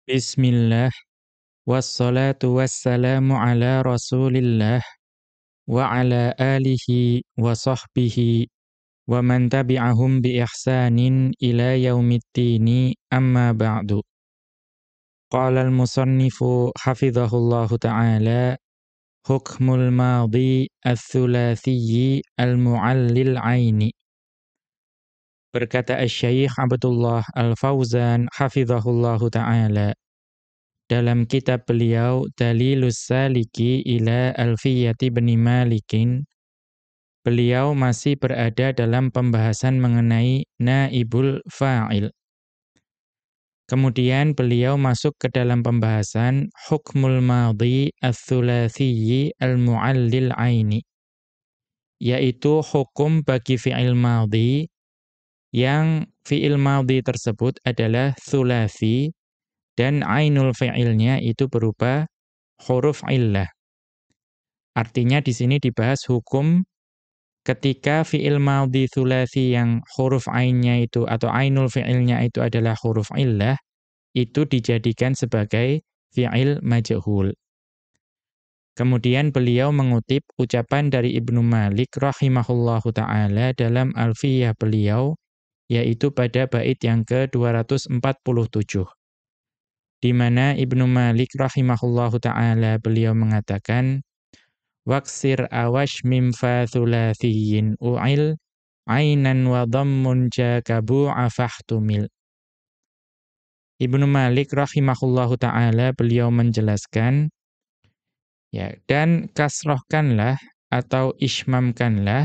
Bismillah, wassalatu wassalamu ala rasulillah, wa ala alihi wa sahbihi, wa man tabi'ahum bi ihsanin ila yaumiddini amma ba'du. Qala al-musannifu hafidhahullahu ta'ala, hukmul madhi ats-tsulatsiyyi al-mu'allil aini. Berkata Asy-Syaikh Abdullah Al-Fauzan hafidhahullahu ta'ala, dalam kitab beliau Dalilus Saliki ila Alfiyati bin Malikin, beliau masih berada dalam pembahasan mengenai naibul fa'il. Kemudian beliau masuk ke dalam pembahasan hukmul madhi ats-tsulatsiyyi al-mu'allil aini, yaitu hukum bagi fi'il madhi yang fi'il madhi tersebut adalah tsulatsi dan ainul fi'ilnya itu berupa huruf illah. Artinya di sini dibahas hukum ketika fi'il madhi tsulatsi yang huruf ainnya itu atau ainul fi'ilnya itu adalah huruf illah, itu dijadikan sebagai fi'il majhul. Kemudian beliau mengutip ucapan dari Ibnu Malik rahimahullahu ta'ala dalam Alfiyah beliau, yaitu pada bait yang ke-247. Di mana Ibnu Malik rahimahullahu ta'ala beliau mengatakan, waksir awash mim fa thulathiyin u'il ainan wa dhammun jakabu'a fahtumil. Ibnu Malik rahimahullahu ta'ala beliau menjelaskan, ya, dan kasrohkanlah atau ismamkanlah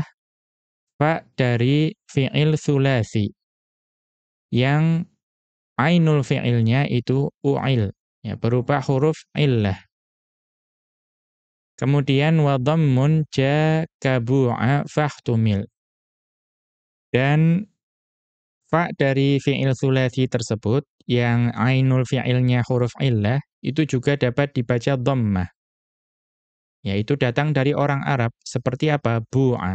fa dari fi'il thulathi yang ainul fi'ilnya itu u'il, ya, berupa huruf illah. Kemudian wa dhammun jakabu'a fahtumil. Dan fa dari fi'il thulathi tersebut yang ainul fi'ilnya huruf illah itu juga dapat dibaca dhammah. Yaitu datang dari orang Arab seperti apa? Bu'a.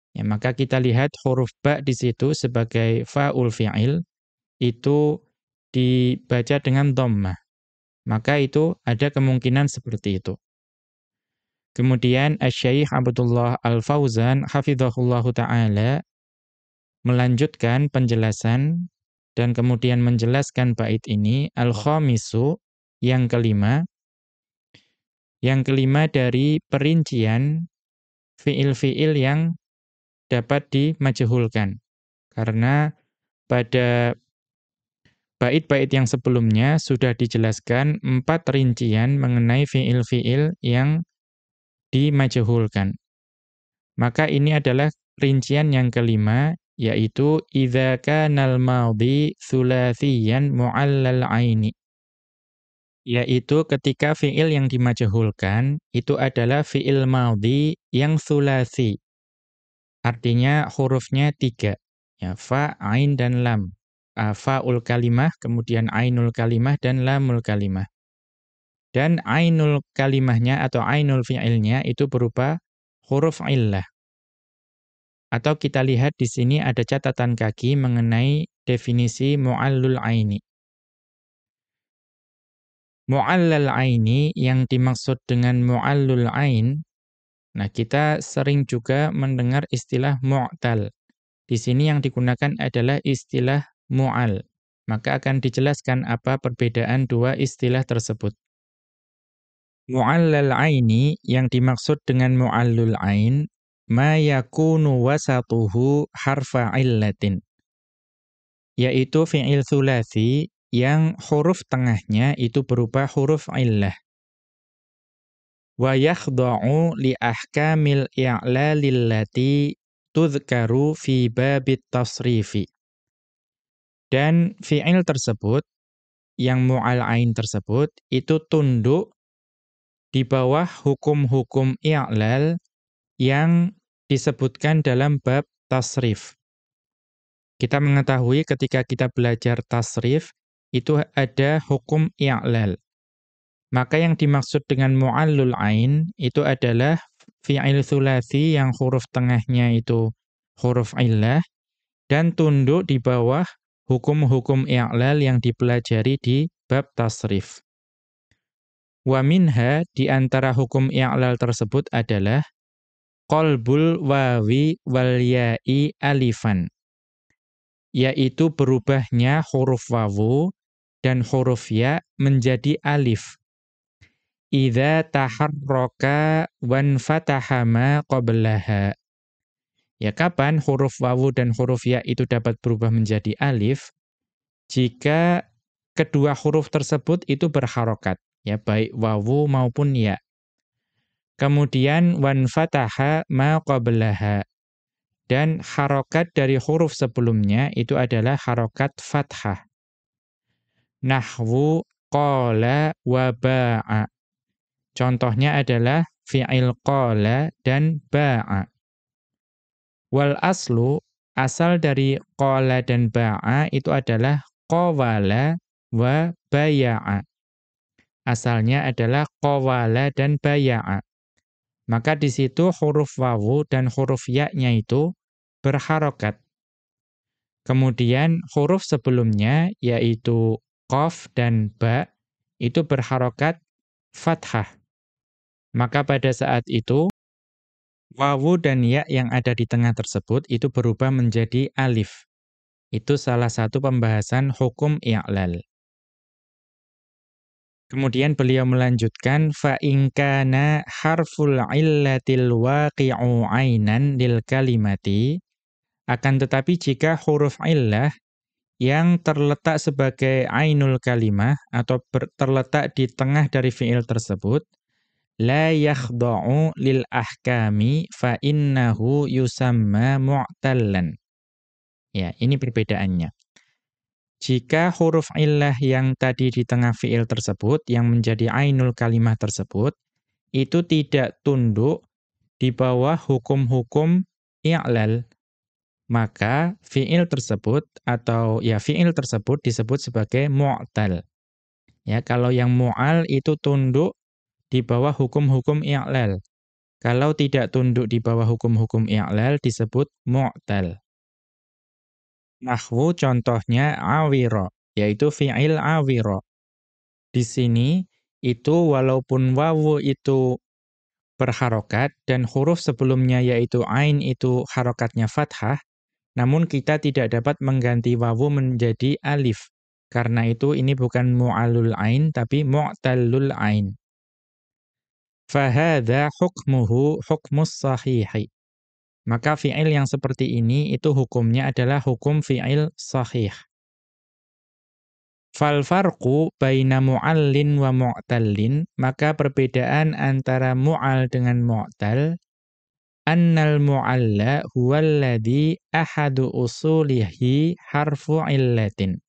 Ya, maka kita lihat huruf ba di situ sebagai fa'ul fi'il itu dibaca dengan dhammah. Maka itu ada kemungkinan seperti itu. Kemudian Asy-Syaikh Abdullah Al-Fauzan hafizahullahu ta'ala melanjutkan penjelasan dan kemudian menjelaskan bait ini al-khamisu, yang kelima. Yang kelima dari perincian fiil-fiil yang dapat dimajhulkan. Karena pada bait-bait yang sebelumnya sudah dijelaskan 4 rincian mengenai fiil-fiil yang dimajhulkan. Maka ini adalah rincian yang kelima, yaitu idza kanal madhi tsulatsiyan mu'allal aini. Yaitu ketika fiil yang dimajhulkan itu adalah fiil madhi yang tsulatsi. Artinya hurufnya 3, ya, fa, ain dan lam. Fa'ul kalimah, kemudian ainul kalimah dan lamul kalimah. Dan ainul kalimahnya atau ainul fi'ilnya itu berupa huruf illah. Atau kita lihat di sini ada catatan kaki mengenai definisi mu'allul aini. Mu'allal aini yang dimaksud dengan mu'allul ain, nah kita sering juga mendengar istilah mu'tal. Di sini yang digunakan adalah istilah mu'al. Maka akan dijelaskan apa perbedaan dua istilah tersebut. Mu'allal aini yang dimaksud dengan mu'allul ain, ma yakunu wasatuhu harfa illatin. Yaitu fi'il tsulatsi yang huruf tengahnya itu berupa huruf illah. Wa yakhda'u li ahkamil i'lalil lati tudhkaru fi babit tasrifi. Dan fi'il tersebut, yang mu'al ain tersebut, itu tunduk di bawah hukum-hukum i'lal yang disebutkan dalam bab tasrif. Kita mengetahui ketika kita belajar tasrif, itu ada hukum i'lal. Maka yang dimaksud dengan mu'allul ain, itu adalah fi'il tsulatsi yang huruf tengahnya itu huruf illah, dan tunduk di bawah hukum-hukum i'lal yang dipelajari di bab tasrif. Wa minha, di antara hukum i'lal tersebut adalah qalbul wawi wal ya'i alifan, yaitu berubahnya huruf wawu dan huruf ya menjadi alif. Idza taharraka wan fataha ma qablaha. Ya, kapan huruf wawu dan huruf ya itu dapat berubah menjadi alif? Jika kedua huruf tersebut itu berharokat, ya, baik wawu maupun ya. Kemudian wan fataha ma qablaha, dan harokat dari huruf sebelumnya itu adalah harokat fathah. Nahwu qala wa ba'a. Contohnya adalah fi'il qala dan ba'a. Wal aslu, asal dari qala dan ba'a itu adalah qawala wa baya'a. Asalnya adalah qawala dan baya'a. Maka di situ huruf wawu dan huruf ya-nya itu berharokat. Kemudian huruf sebelumnya yaitu qaf dan ba itu berharokat fathah. Maka pada saat itu wawu dan ya yang ada di tengah tersebut itu berubah menjadi alif. Itu salah satu pembahasan hukum i'lal. Kemudian beliau melanjutkan fa in kana harful illatil waqi'u 'ainan lil kalimati, akan tetapi jika huruf illah yang terletak sebagai ainul kalimah atau terletak di tengah dari fi'il tersebut la yakhda'u lil ahkami fa innahu yusamma mu'tallan. Ya, ini perbedaannya. Jika huruf illah yang tadi di tengah fi'il tersebut, yang menjadi ainul kalimah tersebut, itu tidak tunduk di bawah hukum-hukum i'lal, maka fi'il tersebut atau ya fi'il tersebut disebut sebagai mu'tal. Ya, kalau yang mu'al itu tunduk di bawah hukum-hukum i'lal. Kalau tidak tunduk di bawah hukum-hukum i'lal disebut mu'tal. Nahwu contohnya awira, yaitu fi'il awira. Di sini itu walaupun wawu itu berharokat dan huruf sebelumnya yaitu ain itu harokatnya fathah, namun kita tidak dapat mengganti wawu menjadi alif. Karena itu ini bukan mu'alul ain tapi mu'tallul ain. Fahadha hukmuhu hukmus sahihi. Maka fi'il yang seperti ini itu hukumnya adalah hukum fi'il sahih. Fal farqu baina mu'allin wa mu'tallin, maka perbedaan antara mu'al dengan mu'tal, annal mu'alla huwalladhi ahadu usulihi harfu illatin.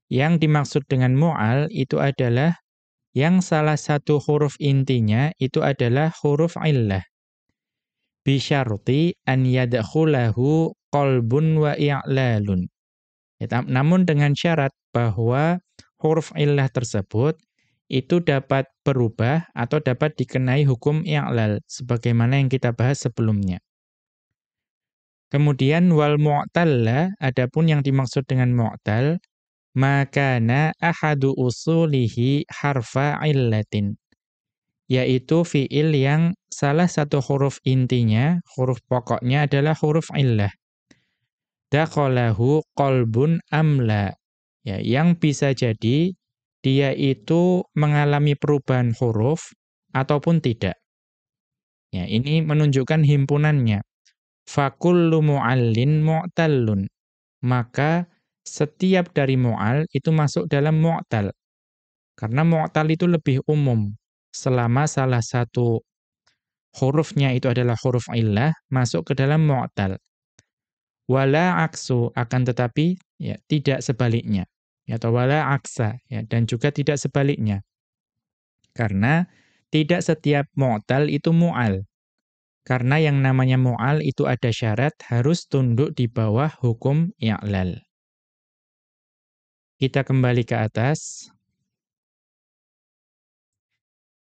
Yang dimaksud dengan mu'al itu adalah yang salah satu huruf intinya itu adalah huruf illah. Bisyarti an yadkhulahu qalbun wa i'lalun. Namun dengan syarat bahwa huruf illah tersebut itu dapat berubah atau dapat dikenai hukum i'lal sebagaimana yang kita bahas sebelumnya. Kemudian wal mu'talla, adapun yang dimaksud dengan mu'tal, makana ahadu usulihi harfa illatin, yaitu fi'il yang salah satu huruf intinya, huruf pokoknya adalah huruf illah. Dakhalahu qalbun amla. Ya, yang bisa jadi dia itu mengalami perubahan huruf ataupun tidak. Ya, ini menunjukkan himpunannya. Fakullu mu'allin mu'tallun. Maka setiap dari mu'al itu masuk dalam mu'tal. Karena mu'tal itu lebih umum. Selama salah satu hurufnya itu adalah huruf illah, masuk ke dalam mu'tal. Wala aksu, akan tetapi ya tidak sebaliknya. Ya, atau wala aksa, ya, dan juga tidak sebaliknya. Karena tidak setiap mu'tal itu mu'al. Karena yang namanya mu'al itu ada syarat harus tunduk di bawah hukum i'lal. Kita kembali ke atas.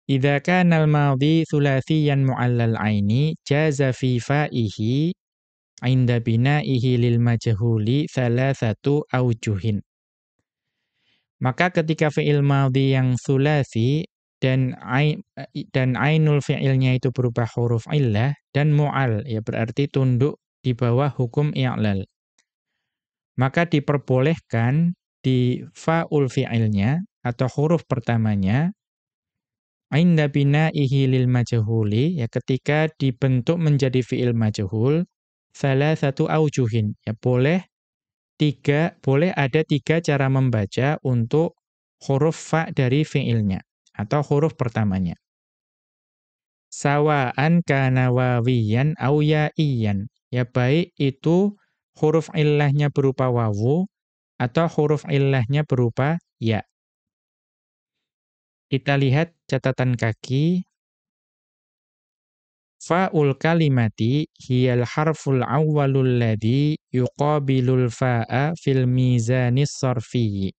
Idza kana al-madhi thulathiyan mu'allal aini jaza fi fa'ihi 'inda bina'ihi lil majhuli thalathatu awjuhin. Maka ketika fi'il madhi yang sulasi dan ainul fi'ilnya itu berupa huruf illah dan mu'al, ya berarti tunduk di bawah hukum i'lal. Maka diperbolehkan di fa'ul fi'ilnya atau huruf pertamanya inda bina'ihi lil majhuli, ya ketika dibentuk menjadi fi'il majhul salasatu aujuhin, ya boleh ada tiga cara membaca untuk huruf fa dari fi'ilnya atau huruf pertamanya. Sawa'an kana wawiyan au ya'iyan. Ya baik itu huruf illahnya berupa wawu atau huruf illahnya berupa ya. Kita lihat catatan kaki. Fa'ul kalimati hiyal harful awwalul ladzi yuqabilul fa'a fil mizanis sarfiyyi.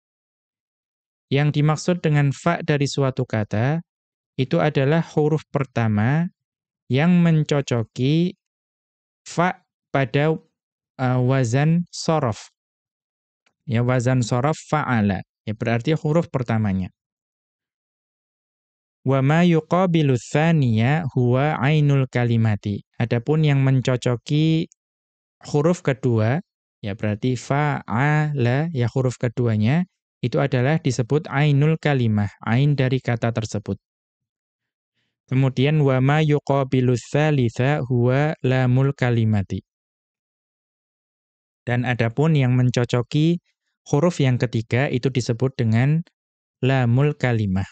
Yang dimaksud dengan fa dari suatu kata itu adalah huruf pertama yang mencocoki fa pada wazan sorof. Ya, wazan sorof fa'ala. Ya, berarti huruf pertamanya. Wa ma yuqabilu tsaniya huwa ainul kalimati. Adapun yang mencocoki huruf kedua, ya berarti fa'ala, ya huruf keduanya, itu adalah disebut ainul kalimah, ain dari kata tersebut. Kemudian wa ma yuqabilu tsalitsa huwa lamul kalimati. Dan adapun yang mencocoki huruf yang ketiga itu disebut dengan lamul kalimah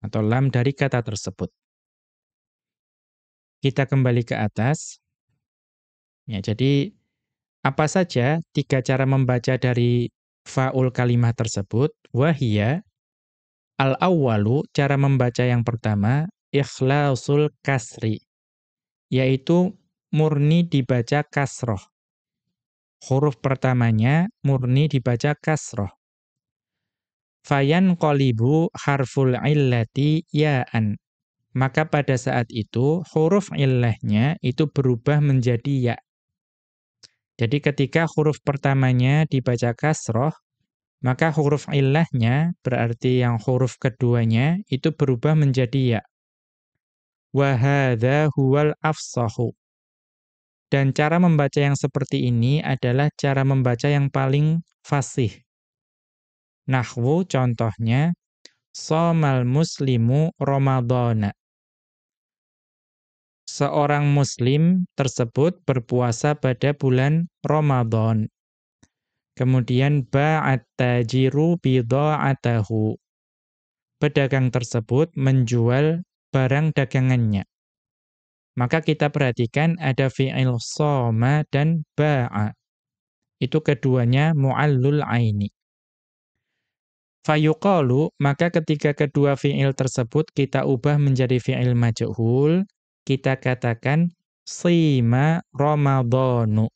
atau lam dari kata tersebut. Kita kembali ke atas. Ya, jadi apa saja tiga cara membaca dari fa'ul kalimah tersebut? Wahia al-awwalu, cara membaca yang pertama, ikhlasul kasri, yaitu murni dibaca kasroh. Huruf pertamanya murni dibaca kasroh. Fayan qolibu harful illati ya'an. Maka pada saat itu huruf illahnya itu berubah menjadi ya. Jadi ketika huruf pertamanya dibaca kasroh, maka huruf illahnya berarti yang huruf keduanya itu berubah menjadi ya. Wa hadza huwal afsahu. Dan cara membaca yang seperti ini adalah cara membaca yang paling fasih. Nahwu contohnya, shamal muslimu ramadhana. Seorang muslim tersebut berpuasa pada bulan Ramadan. Kemudian ba'at tajiru bidha'atahu. Pedagang tersebut menjual barang dagangannya. Maka kita perhatikan ada fi'il shoma dan ba'a. Itu keduanya mu'allul aini. Fayuqalu, maka ketika kedua fi'il tersebut kita ubah menjadi fi'il majhul, kita katakan shima ramadhanu.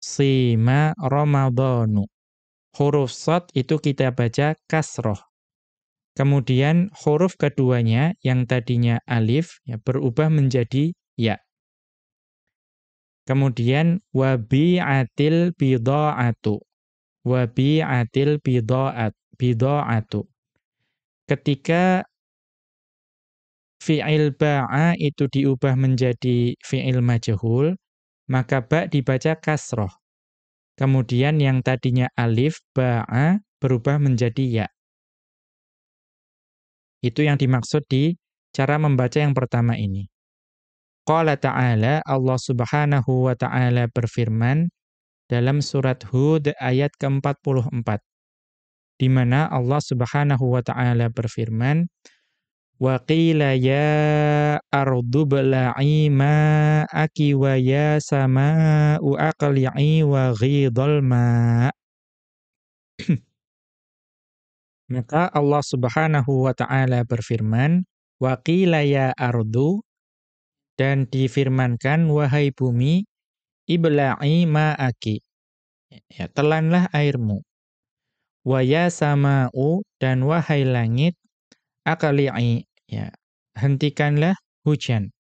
Shima ramadhanu. Huruf shad itu kita baca kasroh. Kemudian huruf keduanya yang tadinya alif ya, berubah menjadi ya. Kemudian wabi'atil bidha'atu. Wabi'atil bidha'atu. Ketika fi'il ba'a itu diubah menjadi fi'il majhul, maka ba' dibaca kasroh. Kemudian yang tadinya alif, ba'a, berubah menjadi ya. Itu yang dimaksud di cara membaca yang pertama ini. Qala ta'ala, Allah subhanahu wa ta'ala berfirman dalam surat Hud ayat ke-44. Di mana Allah subhanahu wa ta'ala berfirman, wa qila ya ardu bla'i ma'aki wa ya sama'u aqli'i wa ghidhal ma'. Maka Allah subhanahu wa ta'ala berfirman, wa qila ya ardu, dan difirmankan, wahai bumi, ibla'i ma'aki, ya, telanlah airmu. Wa ya sama'u, dan wahai langit, aqli'i, ya, hentikanlah hujan.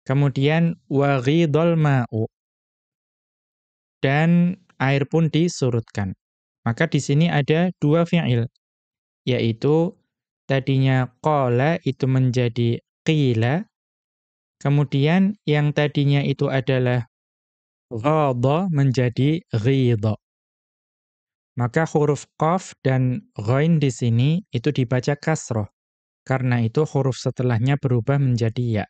Kemudian wa ghidhal ma'u, dan air pun disurutkan. Maka di sini ada dua fi'il, yaitu tadinya qala itu menjadi qila, kemudian yang tadinya itu adalah ghadha menjadi ghidha. Maka huruf qaf dan ghain di sini itu dibaca kasroh. Karena itu huruf setelahnya berubah menjadi ya.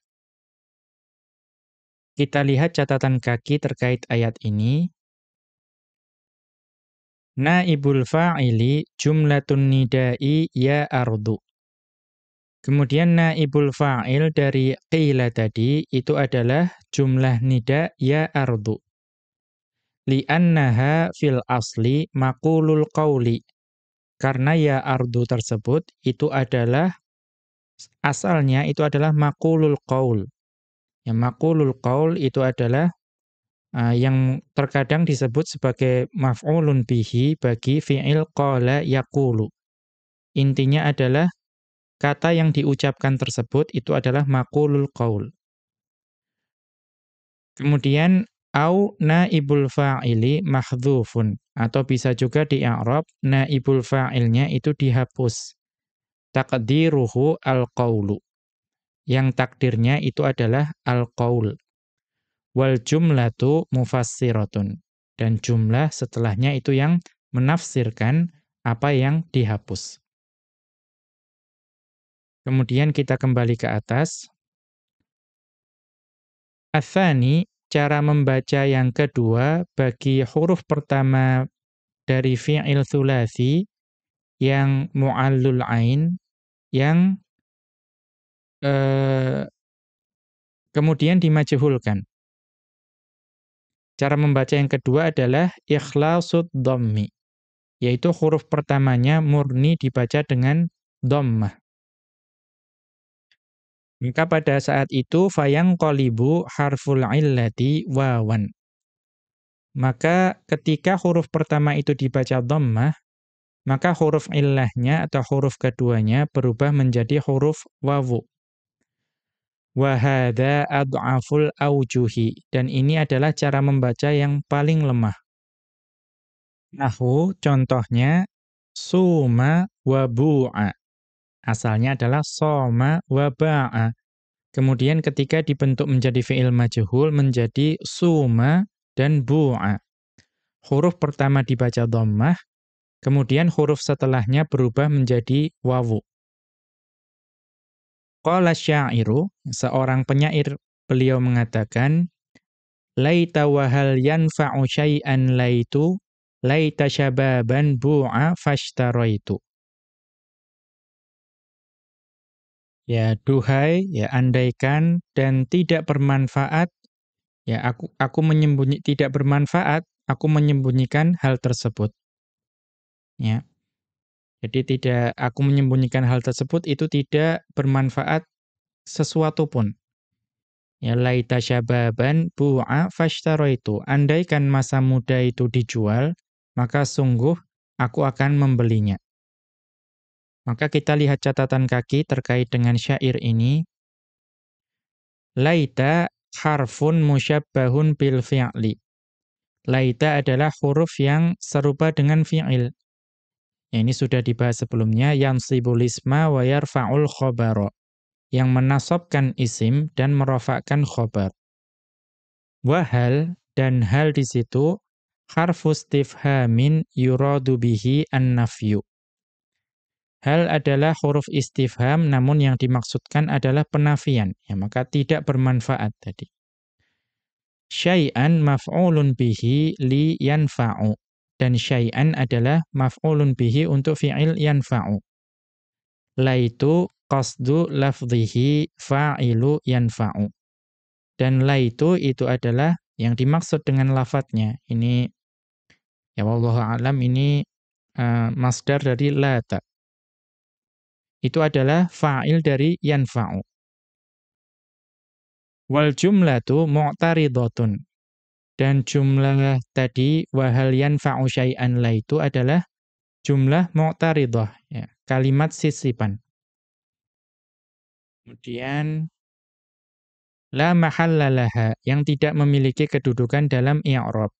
Kita lihat catatan kaki terkait ayat ini. Naibul fa'ili jumlatun nidai ya ardu. Kemudian naibul fa'il dari qila tadi itu adalah jumlah nida ya ardu. Li'annaha fil asli maqulul qawli. Karena ya ardu tersebut itu adalah asalnya itu adalah maqulul qaul. Ya, maqulul qaul itu adalah yang terkadang disebut sebagai maf'ulun bihi bagi fi'il qala yaqulu. Intinya adalah kata yang diucapkan tersebut itu adalah maqulul qaul. Kemudian au naibul fa'ili mahdhufun atau bisa juga di i'rab naibul fa'ilnya itu dihapus. Taqdiruhu al-qaulu. Yang takdirnya itu adalah al-qaul. Wal jumlatu mufassiratun. Dan jumlah setelahnya itu yang menafsirkan apa yang dihapus. Kemudian kita kembali ke atas. Atsani, cara membaca yang kedua bagi huruf pertama dari fi'il tsulasi yang mu'allul ain, yang kemudian dimajhulkan. Cara membaca yang kedua adalah ikhlasud dhammi, yaitu huruf pertamanya murni dibaca dengan dhammah. Maka pada saat itu fayanqalibu harful illati wawan. Maka ketika huruf pertama itu dibaca dhammah, maka huruf illahnya atau huruf keduanya berubah menjadi huruf wawu. Wa hadza ad'aful aujuhi, dan ini adalah cara membaca yang paling lemah. Nahwu contohnya suma wa bu'a. Asalnya adalah soma wa ba'a. Kemudian ketika dibentuk menjadi fi'il majhul menjadi suma dan bu'a. Huruf pertama dibaca dhammah, kemudian huruf setelahnya berubah menjadi wawu. Qala syairu, seorang penyair, beliau mengatakan, laita wa hal yanfa'u syai'an laitu, laita syababan bu'a fashtaraitu. Ya duhai, ya andaikan dan tidak bermanfaat, ya aku tidak bermanfaat, aku menyembunyikan hal tersebut. Ya. Jadi aku menyembunyikan hal tersebut itu tidak bermanfaat sesuatu pun. Ya laita syababan bu'a fashtaraitu. Andaikan masa muda itu dijual, maka sungguh aku akan membelinya. Maka kita lihat catatan kaki terkait dengan syair ini. Laita harfun musyabbahun bil fi'li. Laita adalah huruf yang serupa dengan fi'il. Ya, ini sudah dibahas sebelumnya, yansibul isma wa yarfa'ul khobaro, yang menasabkan isim dan merofakkan khobar. Wahal, dan hal di situ harfus istifhamin yuradu bihi an-nafyu. Hal adalah huruf istifham namun yang dimaksudkan adalah penafian, ya maka tidak bermanfaat tadi. Syai'an maf'ulun bihi li yanfa'u, dan syai'an adalah maf'ulun bihi untuk fi'il yanfa'u. Laitu qasdu lafdhihi fa'ilu yanfa'u. Dan laitu itu adalah yang dimaksud dengan lafadznya. Ini ya wallahu a'lam, ini masdar dari lata. Itu adalah fa'il dari yanfa'u. Wal jumlatu mu'taridhatun. Dan jumlah tadi wahal yanfa'u syai'an laitu adalah jumlah mu'taridhah, ya, kalimat sisipan. Kemudian la mahalla laha, yang tidak memiliki kedudukan dalam i'rab.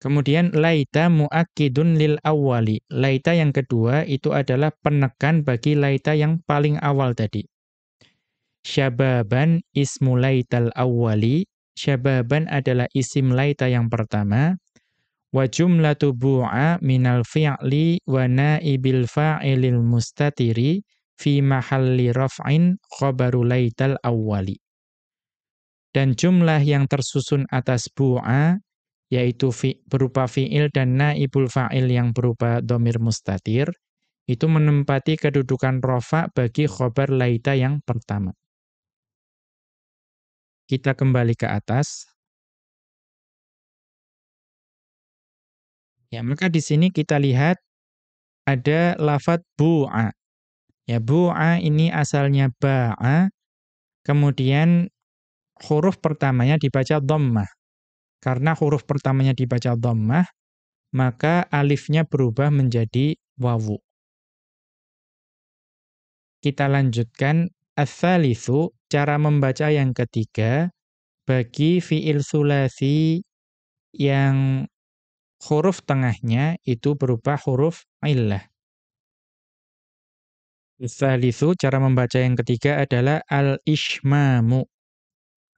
Kemudian laita muakkidun lil awwali. Laita yang kedua itu adalah penekan bagi laita yang paling awal tadi. Syababan ismu laital awwali. Syababan adalah isim laita yang pertama. Wa jumlatu bu'a minal fi'li wa naibil fa'ilil mustatiri fi mahalli raf'in khabaru laital awwali. Dan jumlah yang tersusun atas bu'a, yaitu berupa fi'il dan naibul fa'il yang berupa dhamir mustatir, itu menempati kedudukan rafa' bagi khobar laita yang pertama. Kita kembali ke atas. Ya, maka di sini kita lihat ada lafadz bu'a. Ya, bu'a ini asalnya ba'a, kemudian huruf pertamanya dibaca dhammah. Karena huruf pertamanya dibaca dhammah, maka alifnya berubah menjadi wawu. Kita lanjutkan, ats-tsalitsu, cara membaca yang ketiga, bagi fi'il tsulasi yang huruf tengahnya itu berupa huruf illah. Ats-tsalitsu, cara membaca yang ketiga adalah al-ishmamu.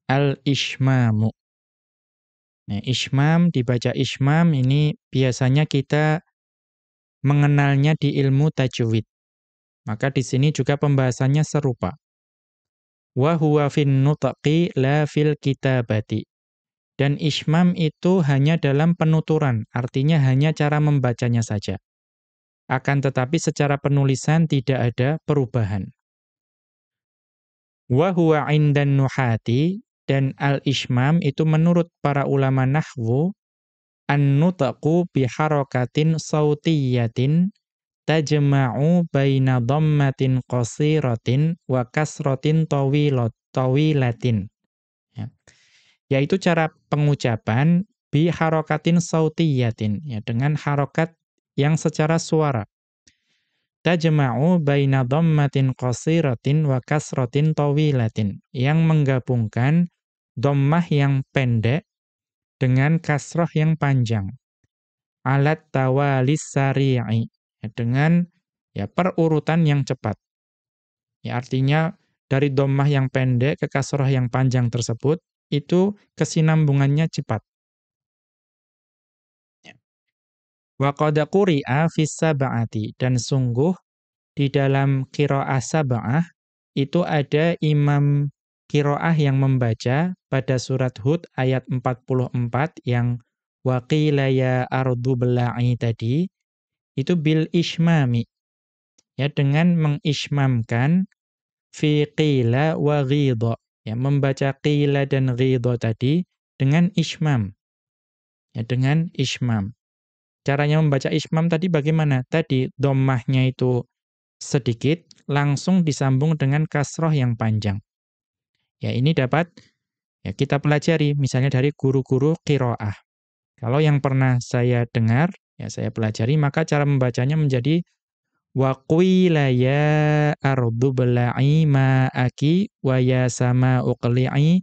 Al-ishmamu. Nah, ishmam, dibaca ishmam, ini biasanya kita mengenalnya di ilmu tajwid. Maka di sini juga pembahasannya serupa. Wa huwa fin nutqi la fil kitabati. Dan ishmam itu hanya dalam penuturan, artinya hanya cara membacanya saja. Akan tetapi secara penulisan tidak ada perubahan. Wa huwa 'indan nuhati, dan al-ishmam itu menurut para ulama nahwu an-nutqu bi harakatin sautiyatin tajma'u baina dhammatin qasiratin wa kasratin tawilatin. Ya. Yaitu cara pengucapan bi harakatin sautiyatin, ya, dengan harokat yang secara suara. Tajma'u baina dhammatin qasiratin wa kasratin tawilatin, yang menggabungkan dhammah yang pendek dengan kasrah yang panjang. Alat tawalis sari'i, ya, dengan ya perurutan yang cepat. Ya, artinya dari dhammah yang pendek ke kasrah yang panjang tersebut itu kesinambungannya cepat. Ya. Wa qad quri'a fis sab'ati, dan sungguh di dalam qiraah sab'ah itu ada imam qiraah yang membaca pada surat Hud ayat 44 yang wa qila ya ardu bla'i tadi, itu bil ishmami, ya, dengan mengishmamkan fi qila wa ghidha, ya, membaca qila dan ghidha tadi dengan ishmam, ya, dengan ishmam. Caranya membaca ishmam tadi bagaimana? Tadi dhammahnya itu sedikit, langsung disambung dengan kasroh yang panjang. Ya, ini dapat ya kita pelajari misalnya dari guru-guru qiraah. Kalau yang pernah saya dengar, ya saya pelajari, maka cara membacanya menjadi wa qila ya ardu bla'i ma'aki wa ya sama'u qli'i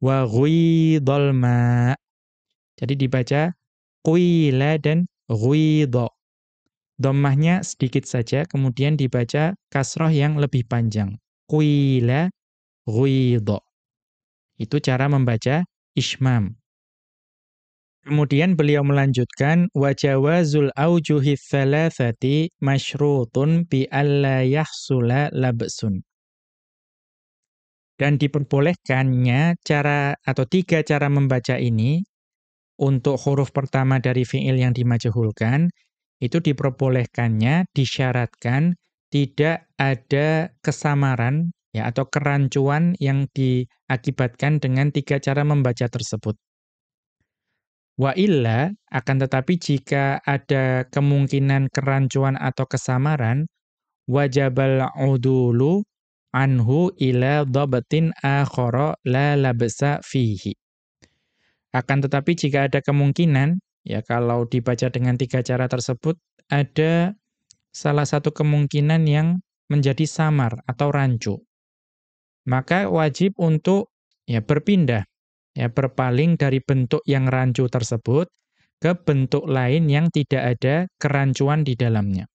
wa ghuidhal ma'. Jadi dibaca qila dan ghuidha. Dhammahnya sedikit saja, kemudian dibaca kasroh yang lebih panjang. Qila ghuidha. Itu cara membaca ishmam. Kemudian beliau melanjutkan wa jawazul aujuhi tsalatsati masyrutun bi alla yahsula labsun. Dan diperbolehkannya cara atau tiga cara membaca ini untuk huruf pertama dari fi'il yang dimajhulkan, itu diperbolehkannya, disyaratkan tidak ada kesamaran, ya, atau kerancuan yang diakibatkan dengan tiga cara membaca tersebut. Wa illa, akan tetapi jika ada kemungkinan kerancuan atau kesamaran, wajabal udulu anhu ila dhabatin akhara la labsa fihi. Akan tetapi jika ada kemungkinan, ya, kalau dibaca dengan tiga cara tersebut, ada salah satu kemungkinan yang menjadi samar atau rancu. Maka wajib untuk ya berpindah, ya berpaling dari bentuk yang rancu tersebut ke bentuk lain yang tidak ada kerancuan di dalamnya.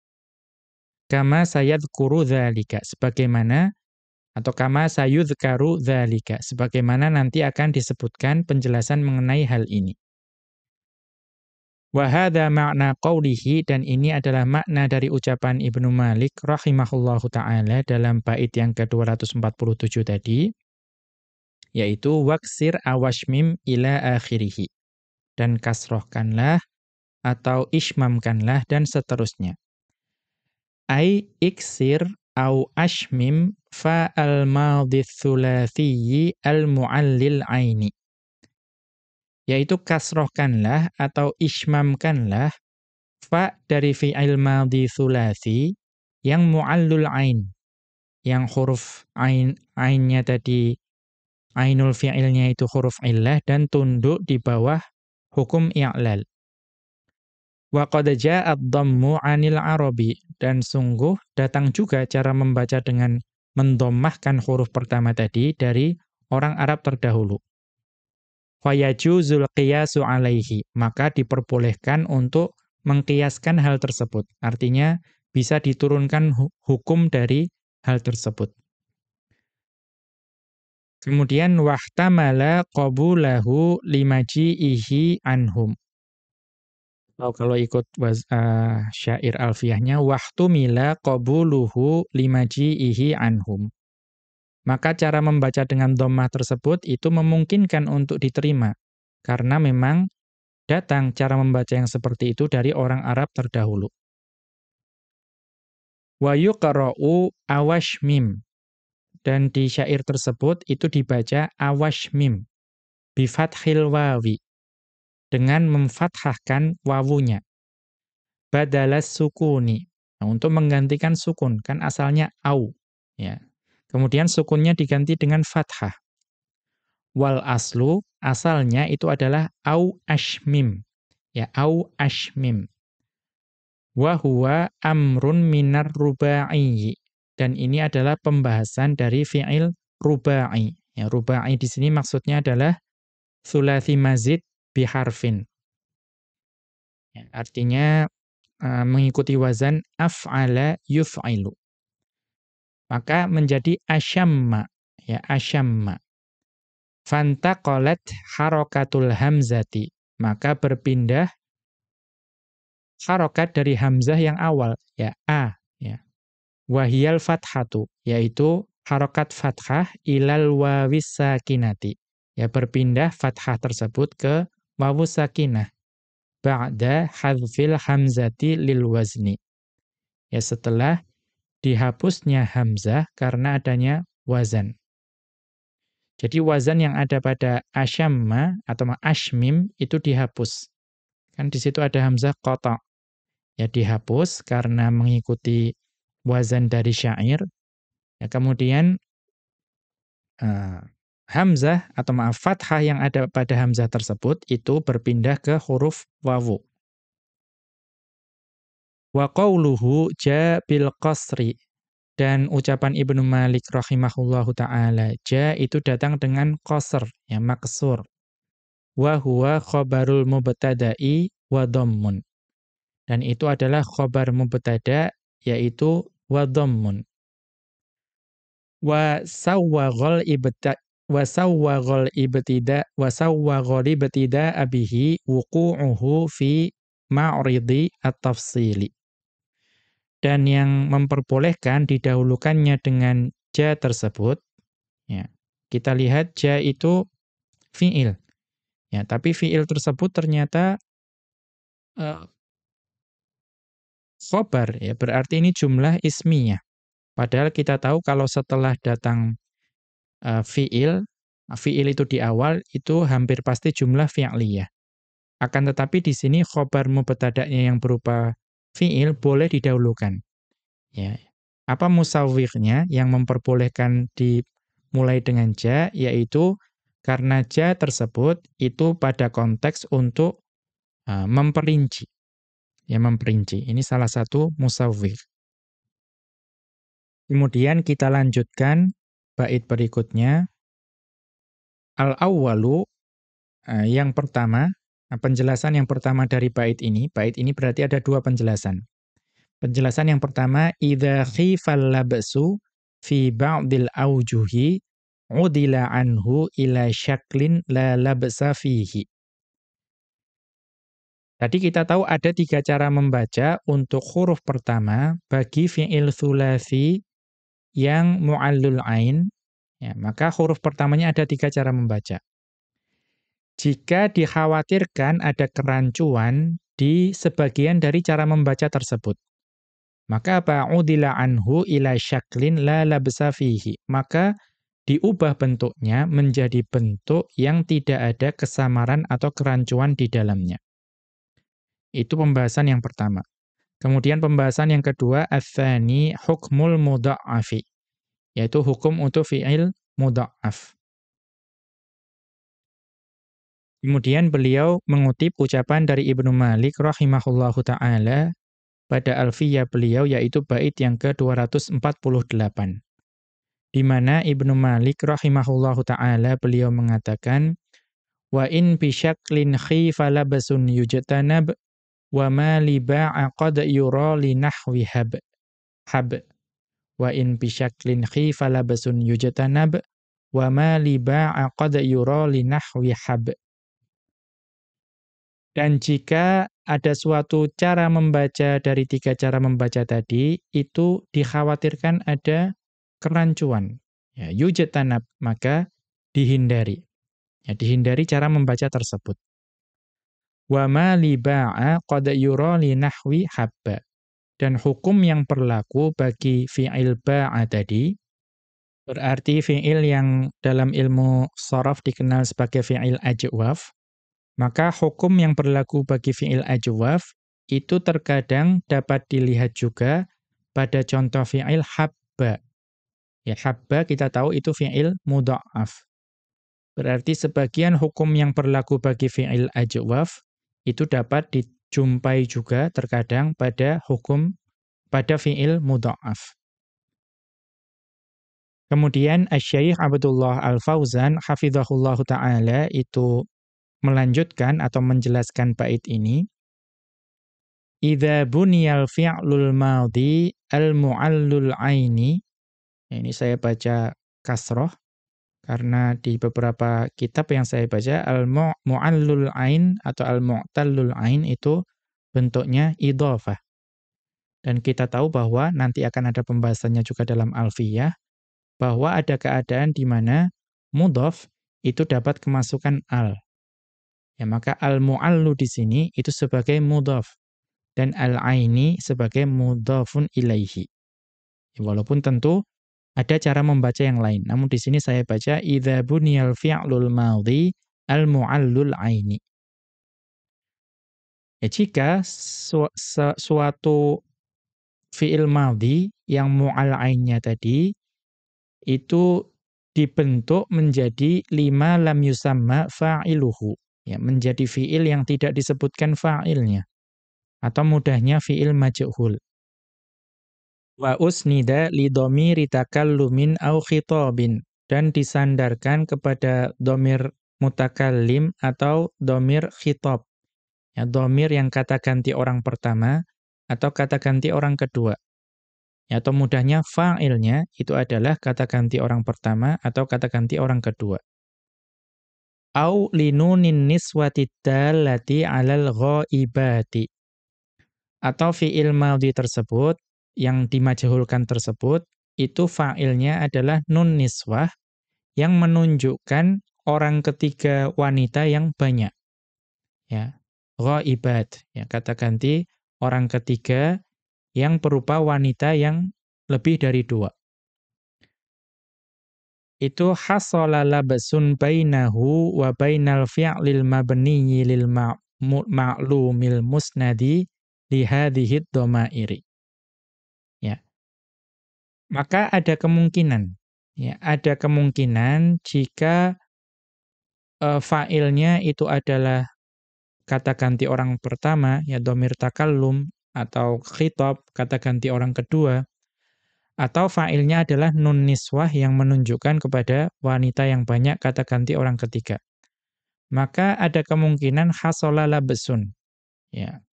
Kama sayadhkuru dzalika, sebagaimana atau kama sayudhkaru dzalika, sebagaimana nanti akan disebutkan penjelasan mengenai hal ini. Wa hadza ma'na qawlihi, dan ini adalah makna dari ucapan Ibnu Malik rahimahullahu taala dalam bait yang ke-247 tadi, yaitu waksir awashmim ila akhirih, dan kasrohkanlah atau ismamkanlah dan seterusnya. Ai iksir au ashmim fa al-madhi tsulatsiyyi al-mu'allil aini, yaitu kasrohkanlah atau ismamkanlah fa dari fi'il madhi tsulasi yang mu'allul ain, yang huruf ainnya tadi, ainul fi'ilnya itu huruf illah dan tunduk di bawah hukum i'lal. Wa qad ja'at dhammu 'anil arabi, dan sungguh datang juga cara membaca dengan mendommahkan huruf pertama tadi dari orang Arab terdahulu. Fayajuzul qiyasu 'alaihi, maka diperbolehkan untuk mengkiaskan hal tersebut. Artinya bisa diturunkan hukum dari hal tersebut. Kemudian wahtamala qabulahu limaji'ihi anhum. Kalau ikut syair alfiyahnya, wahtumila qabuluhu limaji'ihi anhum. Maka cara membaca dengan dhammah tersebut itu memungkinkan untuk diterima, karena memang datang cara membaca yang seperti itu dari orang Arab terdahulu. Wa yuqra'u awashmim, dan di syair tersebut itu dibaca awashmim bi fathil wawi, dengan memfathahkan wawunya, badalas sukuni, nah, untuk menggantikan sukun, kan asalnya au, ya. Kemudian sukunnya diganti dengan fathah. Wal aslu, asalnya itu adalah au ashmim, ya, au ashmim. Wa huwa amrun minar ruba'i, dan ini adalah pembahasan dari fi'il ruba'i. Ya, ruba'i di sini maksudnya adalah thulathi mazid biharfin. Ya, artinya mengikuti wazan af'ala yuf'ilu. Maka menjadi asyamma, ya, asyamma. Fantaqalat harakatul hamzati, maka berpindah harokat dari hamzah yang awal, ya, a, ya. Wahiyal fathatu, yaitu harokat fathah ilal wawis sakinati, ya, berpindah fathah tersebut ke wawus sakinah ba'da hadzfil hamzati lil wazni, ya, setelah dihapusnya hamzah karena adanya wazan. Jadi wazan yang ada pada asyamma atau ashmim itu dihapus. Kan di situ ada hamzah qata'. Ya, dihapus karena mengikuti wazan dari syair. Ya, kemudian hamzah atau fathah yang ada pada hamzah tersebut itu berpindah ke huruf wawu. Wa qawluhu ja bil qasri, dan ucapan Ibnu Malik rahimahullahu ta'ala, ja itu datang dengan qasr, ya, maksur. Wa huwa khabarul mubtada'i wa dhammun, dan itu adalah khabar mubtada, yaitu wa dhammun. Wa sawwaghal ibtida bihi wuqu'uhu fi ma'ridi at-tafsili. Dan yang memperbolehkan didahulukannya dengan ja tersebut, ya. Kita lihat ja itu fi'il. Ya, tapi fi'il tersebut ternyata khobar, ya, berarti ini jumlah ismiyah. Padahal kita tahu kalau setelah datang fi'il itu di awal itu hampir pasti jumlah fi'liyah. Akan tetapi di sini khobar mubtada'nya yang berupa fi'il boleh didahulukan. Ya. Apa musawwighnya yang memperbolehkan dimulai dengan ja, yaitu karena ja tersebut itu pada konteks untuk memperinci. Ya, memperinci. Ini salah satu musawwigh. Kemudian kita lanjutkan bait berikutnya. Al-awwalu, yang pertama, Nah, penjelasan yang pertama dari bait ini berarti ada dua penjelasan. Penjelasan yang pertama, idza khifal labsu fi ba'dil aujuhi udila anhu ila syaklin la labsa fihi. Tadi kita tahu ada 3 cara membaca untuk huruf pertama bagi fi'il tsulasi yang mu'allul ain, ya, maka huruf pertamanya ada 3 cara membaca. Jika dikhawatirkan ada kerancuan di sebagian dari cara membaca tersebut, maka ba'udila anhu ila syaklin la labsa fihi. Maka diubah bentuknya menjadi bentuk yang tidak ada kesamaran atau kerancuan di dalamnya. Itu pembahasan yang pertama. Kemudian pembahasan yang kedua, ats-tsani hukmul mudha'afi, yaitu hukum untuk fi'il mudha'af. Kemudian beliau mengutip ucapan dari Ibnu Malik rahimahullahu ta'ala pada Alfiyah beliau, yaitu bait yang ke-248. Di mana Ibnu Malik rahimahullahu ta'ala beliau mengatakan, wa in bisyaklin khifa labasun yujtanab wa ma liba'a qad yura li nahwi hab. Wa in bisyaklin khifa labasun yujtanab wa ma liba'a qad yura li nahwi hab. Dan jika ada suatu cara membaca dari 3 cara membaca tadi, itu dikhawatirkan ada kerancuan. Ya, yujtanab, maka dihindari. Ya, dihindari cara membaca tersebut. Wa ma liba'a qad yura li nahwi habba. Dan hukum yang berlaku bagi fi'il ba'a tadi, berarti fi'il yang dalam ilmu sharaf dikenal sebagai fi'il ajwaf, maka hukum yang berlaku bagi fi'il ajwaf itu terkadang dapat dilihat juga pada contoh fi'il habba. Ya, habba kita tahu itu fi'il mudha'af. Berarti sebagian hukum yang berlaku bagi fi'il ajwaf itu dapat dijumpai juga terkadang pada fi'il mudha'af. Kemudian Asy-Syaikh Abdullah Al-Fauzan hafizahullahu ta'ala itu melanjutkan atau menjelaskan bait ini, idza buniyal fi'lul madhi al-mu'allul aini. Ini saya baca kasroh karena di beberapa kitab yang saya baca al-mu'allul ain atau al-mu'tallul ain itu bentuknya idhofah. Dan kita tahu bahwa nanti akan ada pembahasannya juga dalam Alfiyah, bahwa ada keadaan di mana mudhof itu dapat kemasukan al. Ya, maka al-mu'allu di sini itu sebagai mudhof dan al-aini sebagai mudhofun ilaihi. Ya, walaupun tentu ada cara membaca yang lain. Namun di sini saya baca idza buniyal fi'lul madhi al-mu'allul aini. Ya, jika suatu fi'il madhi yang mu'al ainnya tadi itu dibentuk menjadi lima lam yusamma fa'iluhu, ya, menjadi fi'il yang tidak disebutkan fa'ilnya, atau mudahnya fi'il majhul. Wa usnida li dhamiri takallumin au khitabin, dan disandarkan kepada dhamir mutakallim atau dhamir khitab, ya, dhamir yang kata ganti orang pertama atau kata ganti orang kedua. Ya, atau mudahnya fa'ilnya itu adalah kata ganti orang pertama atau kata ganti orang kedua. Au linunin niswati dallati 'alal ghaibati. Atau fi'il madhi tersebut yang dimajhulkan tersebut itu fa'ilnya adalah nun niswah yang menunjukkan orang ketiga wanita yang banyak. Ya, ghaibat, ya, kata ganti orang ketiga yang berupa wanita yang lebih dari 2. Itu hasala labsun bainahu wa bainal fi'lil mabniyyi lil ma'lumil musnadi li hadhihi dhamairi. Ya. Maka ada kemungkinan, ya, ada kemungkinan jika fa'ilnya itu adalah kata ganti orang pertama, ya, dhamir takallum, atau khitab, kata ganti orang kedua, atau fa'ilnya adalah nun niswah yang menunjukkan kepada wanita yang banyak, kata ganti orang ketiga. maka ada kemungkinan hasala labsun, ya,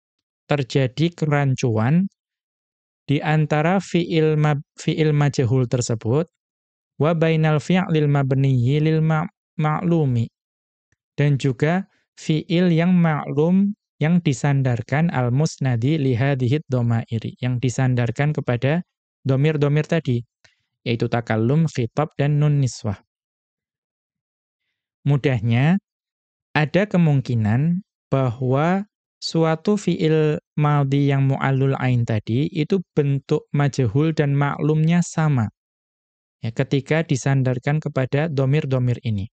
terjadi kerancuan di antara fi'il majhul tersebut wa bainal fi'lil mabniyyi lil ma'lumi, dan juga fi'il yang ma'lum yang disandarkan al-musnadi li hadhihi dhamairi, yang disandarkan kepada domir-domir tadi, yaitu takallum, khitab, dan nun niswah. Mudahnya, ada kemungkinan bahwa suatu fi'il madhi yang mu'allul ain tadi itu bentuk majhul dan maklumnya sama, ya, ketika disandarkan kepada domir-domir ini.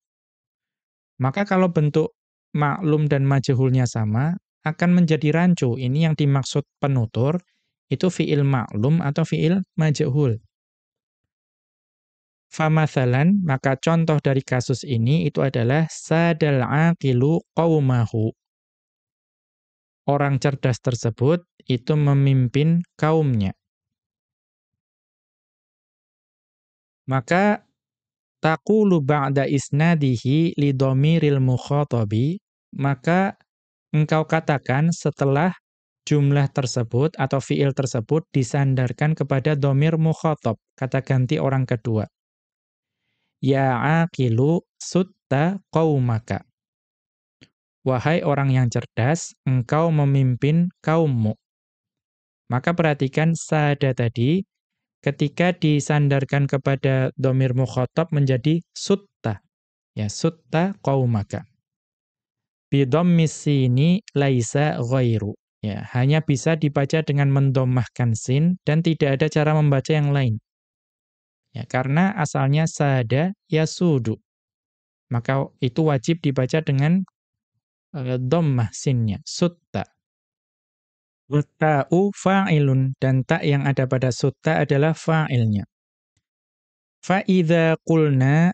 Maka kalau bentuk maklum dan majhulnya sama, akan menjadi rancu. Ini yang dimaksud penutur, itu fi'il maklum atau fi'il majhul. Famathalan, maka contoh dari kasus ini itu adalah sadal aqilu qaumahu. Orang cerdas tersebut itu memimpin kaumnya. Maka taqulu ba'da isnadihi li dhamiril mukhatabi, maka engkau katakan setelah jumlah tersebut atau fiil tersebut disandarkan kepada dhamir mukhatab, kata ganti orang kedua. Ya aqilu sutta qaumaka. Wahai orang yang cerdas, engkau memimpin kaummu. Maka perhatikan sada tadi, ketika disandarkan kepada dhamir mukhatab menjadi sutta. Ya, sutta qaumaka. Bidhammis sini laisa ghairu. Ya, hanya bisa dibaca dengan mendomahkan sin dan tidak ada cara membaca yang lain. Ya, karena asalnya sada yasudu. Maka itu wajib dibaca dengan dhammah sinnya, sutta. Ta'u fa'ilun, dan ta yang ada pada sutta adalah fa'ilnya. Fa idza qulna,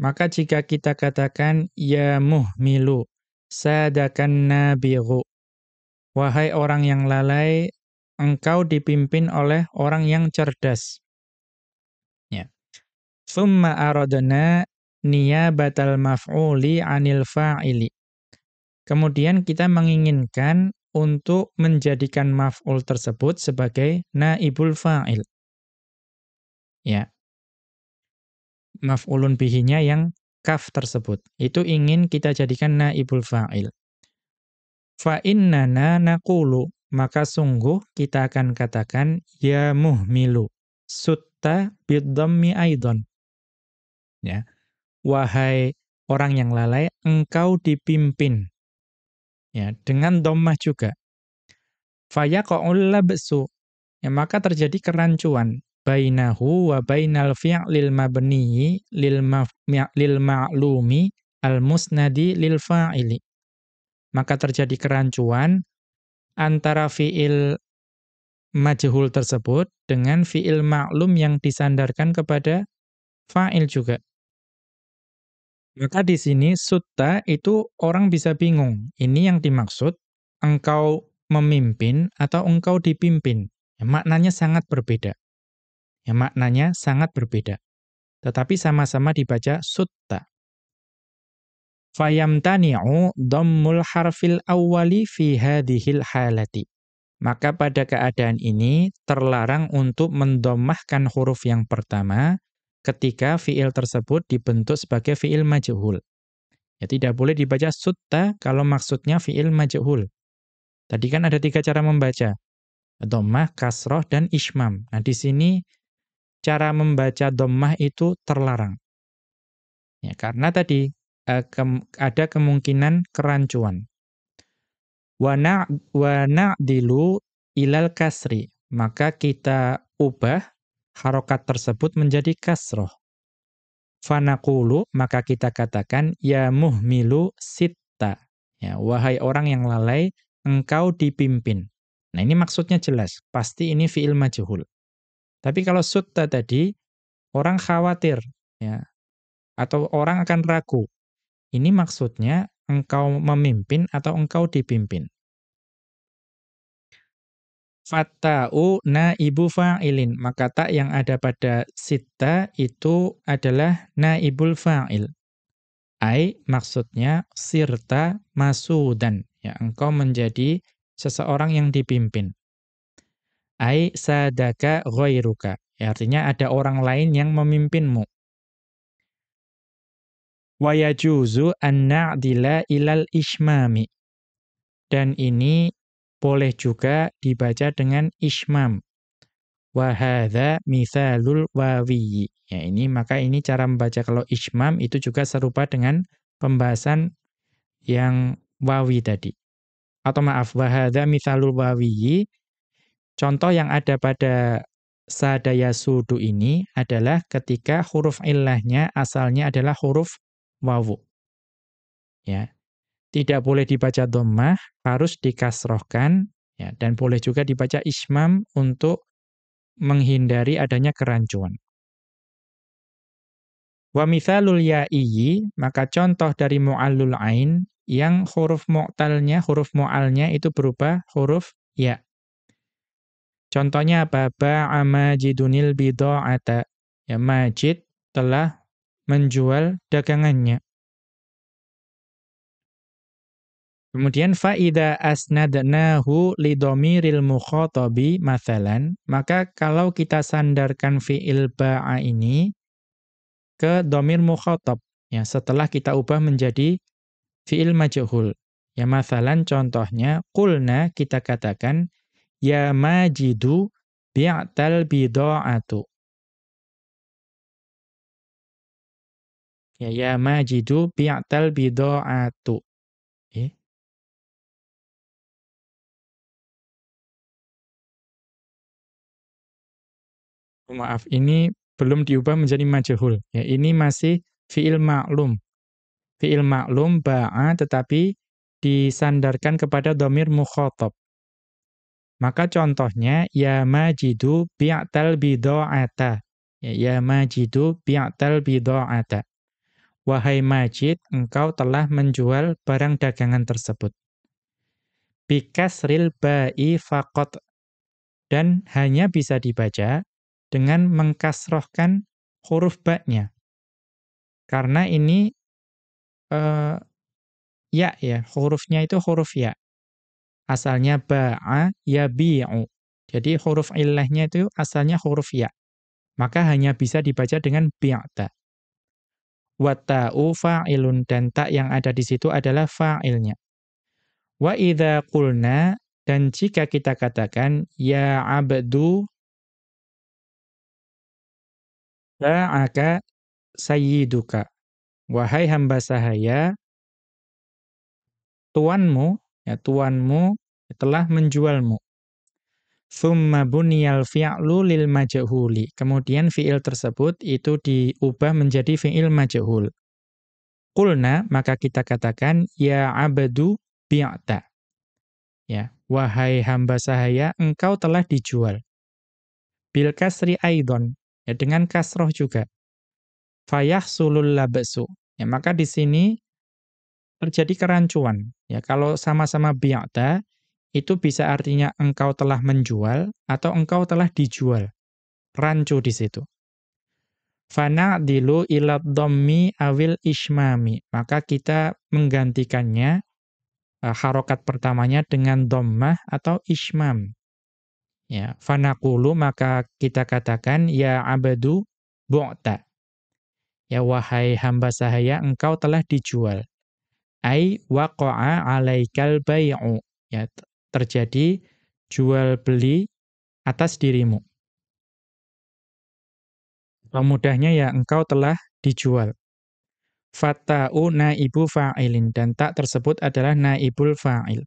maka jika kita katakan ya muhmilu sadakan nabighu, wahai orang yang lalai, engkau dipimpin oleh orang yang cerdas. Ya. Tsumma aradna niyabatal maf'uli 'anil fa'ili. Kemudian kita menginginkan untuk menjadikan maf'ul tersebut sebagai naibul fa'il. Ya. Maf'ulun bihinya yang kaf tersebut. Itu ingin kita jadikan naibul fa'il. Fa innana naqulu, maka sungguh kita akan katakan ya muhmilu sutta bidhammi aidon. Ya. Wahai orang yang lalai, engkau dipimpin. Ya, dengan dhammah juga. Fa yaqa'ul labsu, ya, maka terjadi kerancuan bainahu wa bainal fi'lil mabniyyi lil ma'lumi al musnadi lil fa'ili. Maka terjadi kerancuan antara fi'il majhul tersebut dengan fi'il maklum yang disandarkan kepada fa'il juga. Maka di sini sutta itu orang bisa bingung. Ini yang dimaksud engkau memimpin atau engkau dipimpin. Ya, maknanya sangat berbeda. Ya, maknanya sangat berbeda. Tetapi sama-sama dibaca sutta. Fayamtani'u dhammul harfil awwali fi hadhil halati. Maka pada keadaan ini terlarang untuk mendomahkan huruf yang pertama ketika fiil tersebut dibentuk sebagai fiil majhul. Ya, tidak boleh dibaca sutta kalau maksudnya fiil majhul. Tadi kan ada 3 cara membaca. Dhammah, kasroh, dan ismam. Nah, di sini cara membaca dhammah itu terlarang. Ya, karena tadi ada kemungkinan kerancuan. Wa na'dilu ilal kasri, maka kita ubah harokat tersebut menjadi kasroh. Fanaqulu, maka kita katakan ya muhmilu sitta. Ya, wahai orang yang lalai, engkau dipimpin. Nah, ini maksudnya jelas, pasti ini fi'il majhul. Tapi kalau sutta tadi, orang khawatir, ya, atau orang akan ragu. Ini maksudnya engkau memimpin atau engkau dipimpin. Fatta'u naibu fa'ilin, maka ta yang ada pada sitta itu adalah naibul fa'il. Maksudnya sirta masudan, ya engkau menjadi seseorang yang dipimpin. Sadaka ghairuka, ya artinya ada orang lain yang memimpinmu. Wa yajuzu an na'dila ilal ismami. Dan ini boleh juga dibaca dengan ismam. Wa hadza mithalul wawiyyi. Ya maka ini cara membaca kalau ismam itu juga serupa dengan pembahasan yang wawi tadi. Atau maaf, wa hadza mithalul wawiyyi. Contoh yang ada pada sadaya sudu ini adalah ketika huruf illahnya asalnya adalah huruf wawu. Ya. Tidak boleh dibaca dhammah, harus dikasrohkan, ya, dan boleh juga dibaca ismam untuk menghindari adanya kerancuan. Wa mithalul ya'iyyi, maka contoh dari mu'allul ain yang huruf huruf mu'alnya itu berupa huruf ya. Contohnya apa? Ba'a majidunil bidha'ata. Ya, Majid telah menjual dagangannya. Kemudian fa'idha asnadnahu lidhamiril mukhatabi mathalan, maka kalau kita sandarkan fi'il ba'a ini ke dhamir mukhatab, ya setelah kita ubah menjadi fi'il majhul. Ya mathalan contohnya qulna, kita katakan ya majidu bi'tal bidha'atu. Ya majidu bi'tal bidha'atu. Maaf, ini belum diubah menjadi majhul. Ya, ini masih fi'il ma'lum. Fi'il ma'lum ba'a tetapi disandarkan kepada dhamir mukhatab. Maka contohnya ya majidu bi'tal bidha'ata. Ya majidu bi'tal bidha'ata. Wahai Majid, engkau telah menjual barang dagangan tersebut. Bikasril ba'i faqat. Dan hanya bisa dibaca dengan mengkasrohkan huruf ba-nya. Karena ini ya, hurufnya itu huruf ya. Asalnya ba'a yabi'u. Jadi huruf illahnya itu asalnya huruf ya. Maka hanya bisa dibaca dengan bi'ta. Wa ta'u fa'ilun, dan ta yang ada di situ adalah fa'ilnya. Wa idza qulna, dan jika kita katakan ya abdu ba'aka sayyiduka. Wahai hamba sahaya, tuanmu telah menjualmu. Tsumma buniyal fi'lu lil majhuli. Kemudian fi'il tersebut itu diubah menjadi fi'il majhul. Qulna, maka kita katakan ya abdu bi'ta. Ya, wahai hamba sahaya, engkau telah dijual. Bil kasri aidon, ya dengan kasroh juga. Fayahsulul labsu. Ya, maka di sini terjadi kerancuan. Ya, kalau sama-sama bi'ta itu bisa artinya engkau telah menjual atau engkau telah dijual. Rancu di situ. Fana'dilu ila dhammi awil ismami. Maka kita menggantikannya harokat pertamanya dengan dhammah atau ismam. Ya, fanaqulu, maka kita katakan ya abadu bu'ta. Ya wahai hamba sahaya, engkau telah dijual. Waqa'a 'alaikal bai'u. Ya, terjadi jual beli atas dirimu. Mudahnya ya engkau telah dijual. Fatta'u naibu fa'ilin, dan tak tersebut adalah naibul fa'il.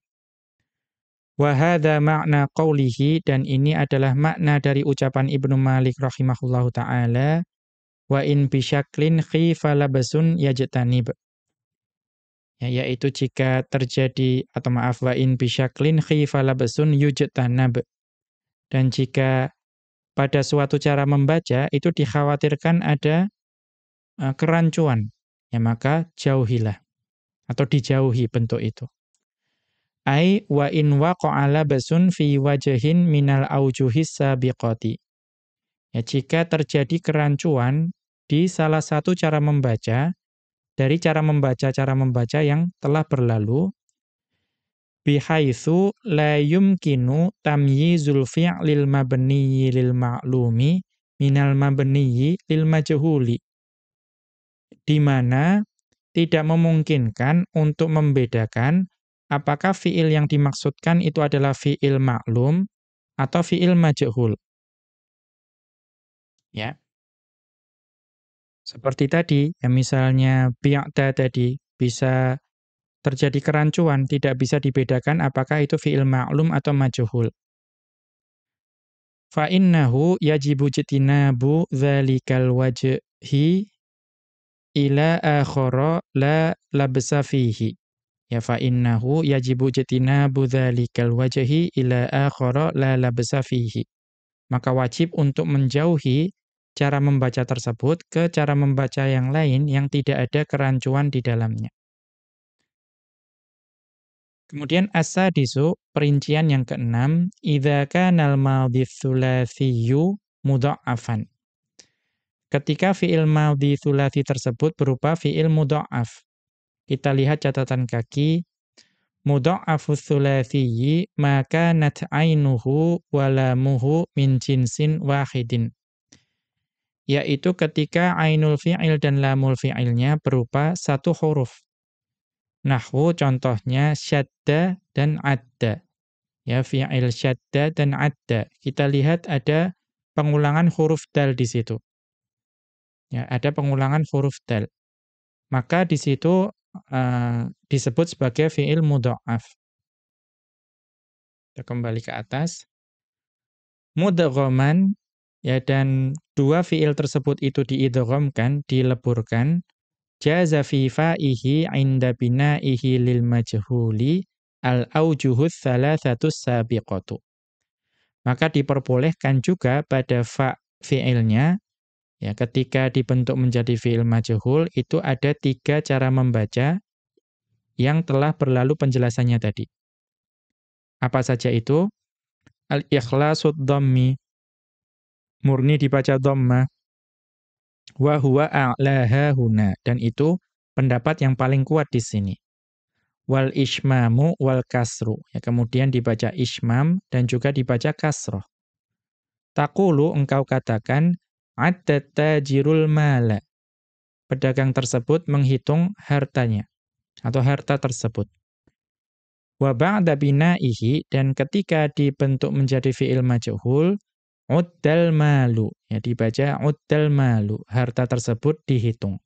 Wa hadza ma'na qawlihi, dan ini adalah makna dari ucapan Ibnu Malik rahimahullahu taala, wa in bisyaklin khifa labasun yajtanib. Ya, yaitu jika terjadi, atau maaf, wa in bisyaklin khifa labasun yujtanab. Dan jika pada suatu cara membaca itu dikhawatirkan ada kerancuan, ya maka jauhilah atau dijauhi bentuk itu. Wa in waqa'a labasun fi wajhin minal aujuhis sabiqati. Ya, jika terjadi kerancuan di salah satu cara membaca dari cara membaca yang telah berlalu, bihaitsu la yumkinu tamyizul fi'lil mabniyyi lil ma'lumi minal mabniyyi lil majhuli, di mana tidak memungkinkan untuk membedakan apakah fi'il yang dimaksudkan itu adalah fi'il maklum atau fi'il majhul. Ya. Seperti tadi, ya misalnya bi'da tadi bisa terjadi kerancuan, tidak bisa dibedakan apakah itu fi'il maklum atau majhul. Fa innahu yajibu jitinabu dzalikal wajhi ila akhara la labsa fihi. Ya fa innahu yajibu jitinabu dzalikal wajhi ila akhara la labsa fihi. Maka wajib untuk menjauhi cara membaca tersebut ke cara membaca yang lain yang tidak ada kerancuan di dalamnya. Kemudian as-sadisu, perincian yang keenam, idza kanal madhi tsulatsiyyu mudha'afan. Ketika fi'il madhi tsulatsi tersebut berupa fi'il mudha'af. Kita lihat catatan kaki, mudha'afus tsulatsiyyi ma kanat 'ainuhu wa lamuhu min jinsin wahidin. Yaitu ketika ainul fi'il dan lamul fi'ilnya berupa satu huruf. Nahwu contohnya syadda dan adda. Ya, fi'il syadda dan adda. Kita lihat ada pengulangan huruf dal di situ. Ya, ada pengulangan huruf dal. Maka di situ disebut sebagai fi'il mudha'af. Kita kembali ke atas. Mudghaman, ya, dan dua fi'il tersebut itu diidghamkan, dileburkan. Jaza fi fa'ihi 'inda bina'ihi lil majhuli al-aujuhus tsalatsatus sabiqatu. Maka diperbolehkan juga pada fa fi'ilnya, ya, ketika dibentuk menjadi fi'il majhul itu ada 3 cara membaca yang telah berlalu penjelasannya tadi. Apa saja itu? Al-ikhlasu dhammi, murni dibaca dhammah. Wa huwa a'laha huna, dan itu pendapat yang paling kuat di sini. Wal ishmamu wal kasru, ya, kemudian dibaca ishmam dan juga dibaca kasroh. Taqulu, engkau katakan, addat tajirul mala, pedagang tersebut menghitung hartanya atau harta tersebut. Wa ba'da bina'ihi, dan ketika dibentuk menjadi fi'il majhul, uddal malu, ya, dibaca uddal malu, harta tersebut dihitung.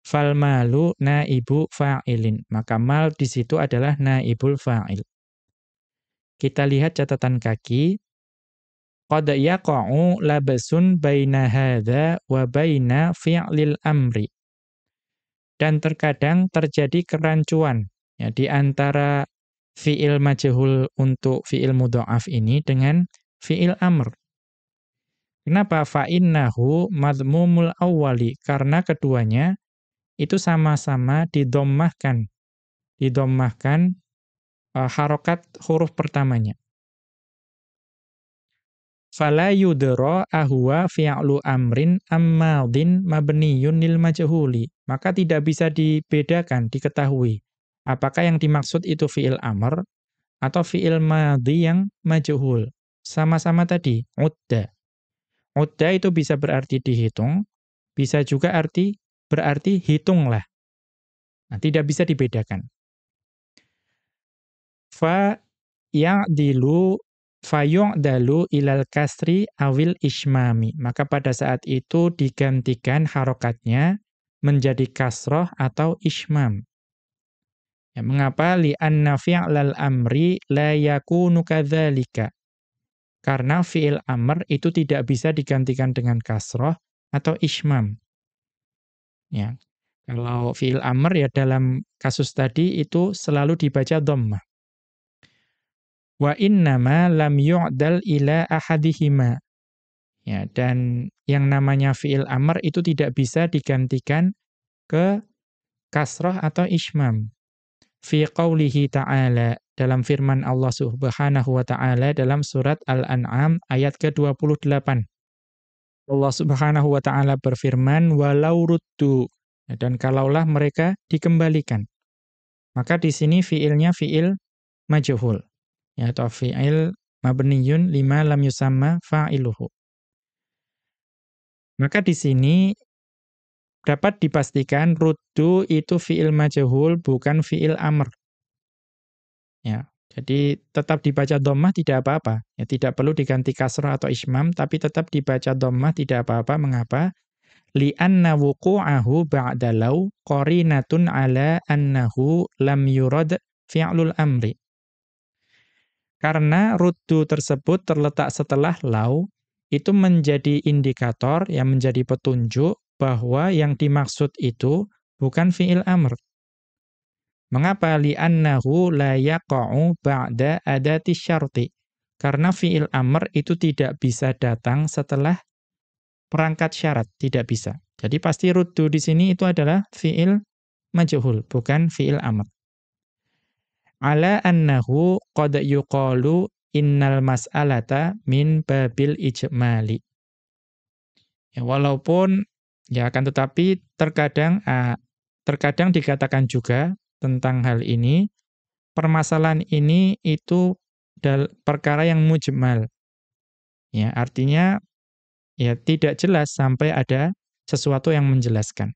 Fal malu naibu fa'ilin, maka mal di situ adalah naibul fa'il. Kita lihat catatan kaki. Qad yaqa'u labasun baina hadza wa baina fi'lil amri. Dan terkadang terjadi kerancuan, ya, di antara fi'il majhul untuk fi'il mudha'af ini dengan fi'il amr. Kenapa? Fa'innahu madmumul awwali, karena keduanya itu sama-sama didommahkan. Didommahkan harokat huruf pertamanya. Fala yudra ahwa fi'lu amrin ammadin mabniyun lil majhuli. Maka tidak bisa dibedakan, diketahui apakah yang dimaksud itu fi'il amr atau fi'il madhi yang majhul. Sama-sama tadi, udda. Udda itu bisa berarti dihitung, bisa juga berarti hitunglah. Nah, tidak bisa dibedakan. Fayu'dalu ilal kasri awil ishmami. Maka pada saat itu digantikan harokatnya menjadi kasroh atau ishmam. Ya, mengapa? Li'anna fi'lal amri la yakunu kadzalika. Karena fi'il amr itu tidak bisa digantikan dengan kasroh atau ishmam. Ya. Kalau fi'il amr, ya, dalam kasus tadi itu selalu dibaca dhammah. Wa innama lam yu'dal ila ahadihima. Ya, dan yang namanya fi'il amr itu tidak bisa digantikan ke kasrah atau ishmam. Fi qawlihi ta'ala, dalam firman Allah Subhanahu wa ta'ala dalam surat Al-An'am ayat ke-28. Allah Subhanahu wa ta'ala berfirman, walau ruddu Dan kalaulah mereka dikembalikan, maka di sini fiilnya fiil majhul, ya, atau fiil mabniyun lima lam yusamma fa'iluhu. Maka di sini dapat dipastikan ruddu itu fiil majhul bukan fiil amr. Ya, jadi tetap dibaca dhammah tidak apa-apa. Ya, tidak perlu diganti kasrah atau ismam, tapi tetap dibaca dhammah tidak apa-apa. Mengapa? Li'anna wuqu'ahu ba'da law qarinatun ala annahu lam yurad fi'lul amri. Karena ruddu tersebut terletak setelah law, itu menjadi indikator, yang menjadi petunjuk bahwa yang dimaksud itu bukan fi'il amr. Mengapa? Li'annahu la yaqa'u ba'da adati syarti. Karena fi'il amr itu tidak bisa datang setelah perangkat syarat, tidak bisa. Jadi pasti ruddu di sini itu adalah fi'il majhul, bukan fi'il amr. Ala annahu qad yuqalu innal mas'alata min babil ijmali. Ya, walaupun ya akan tetapi terkadang dikatakan juga tentang hal ini, permasalahan ini itu perkara yang mujmal. Ya, artinya ya tidak jelas sampai ada sesuatu yang menjelaskan.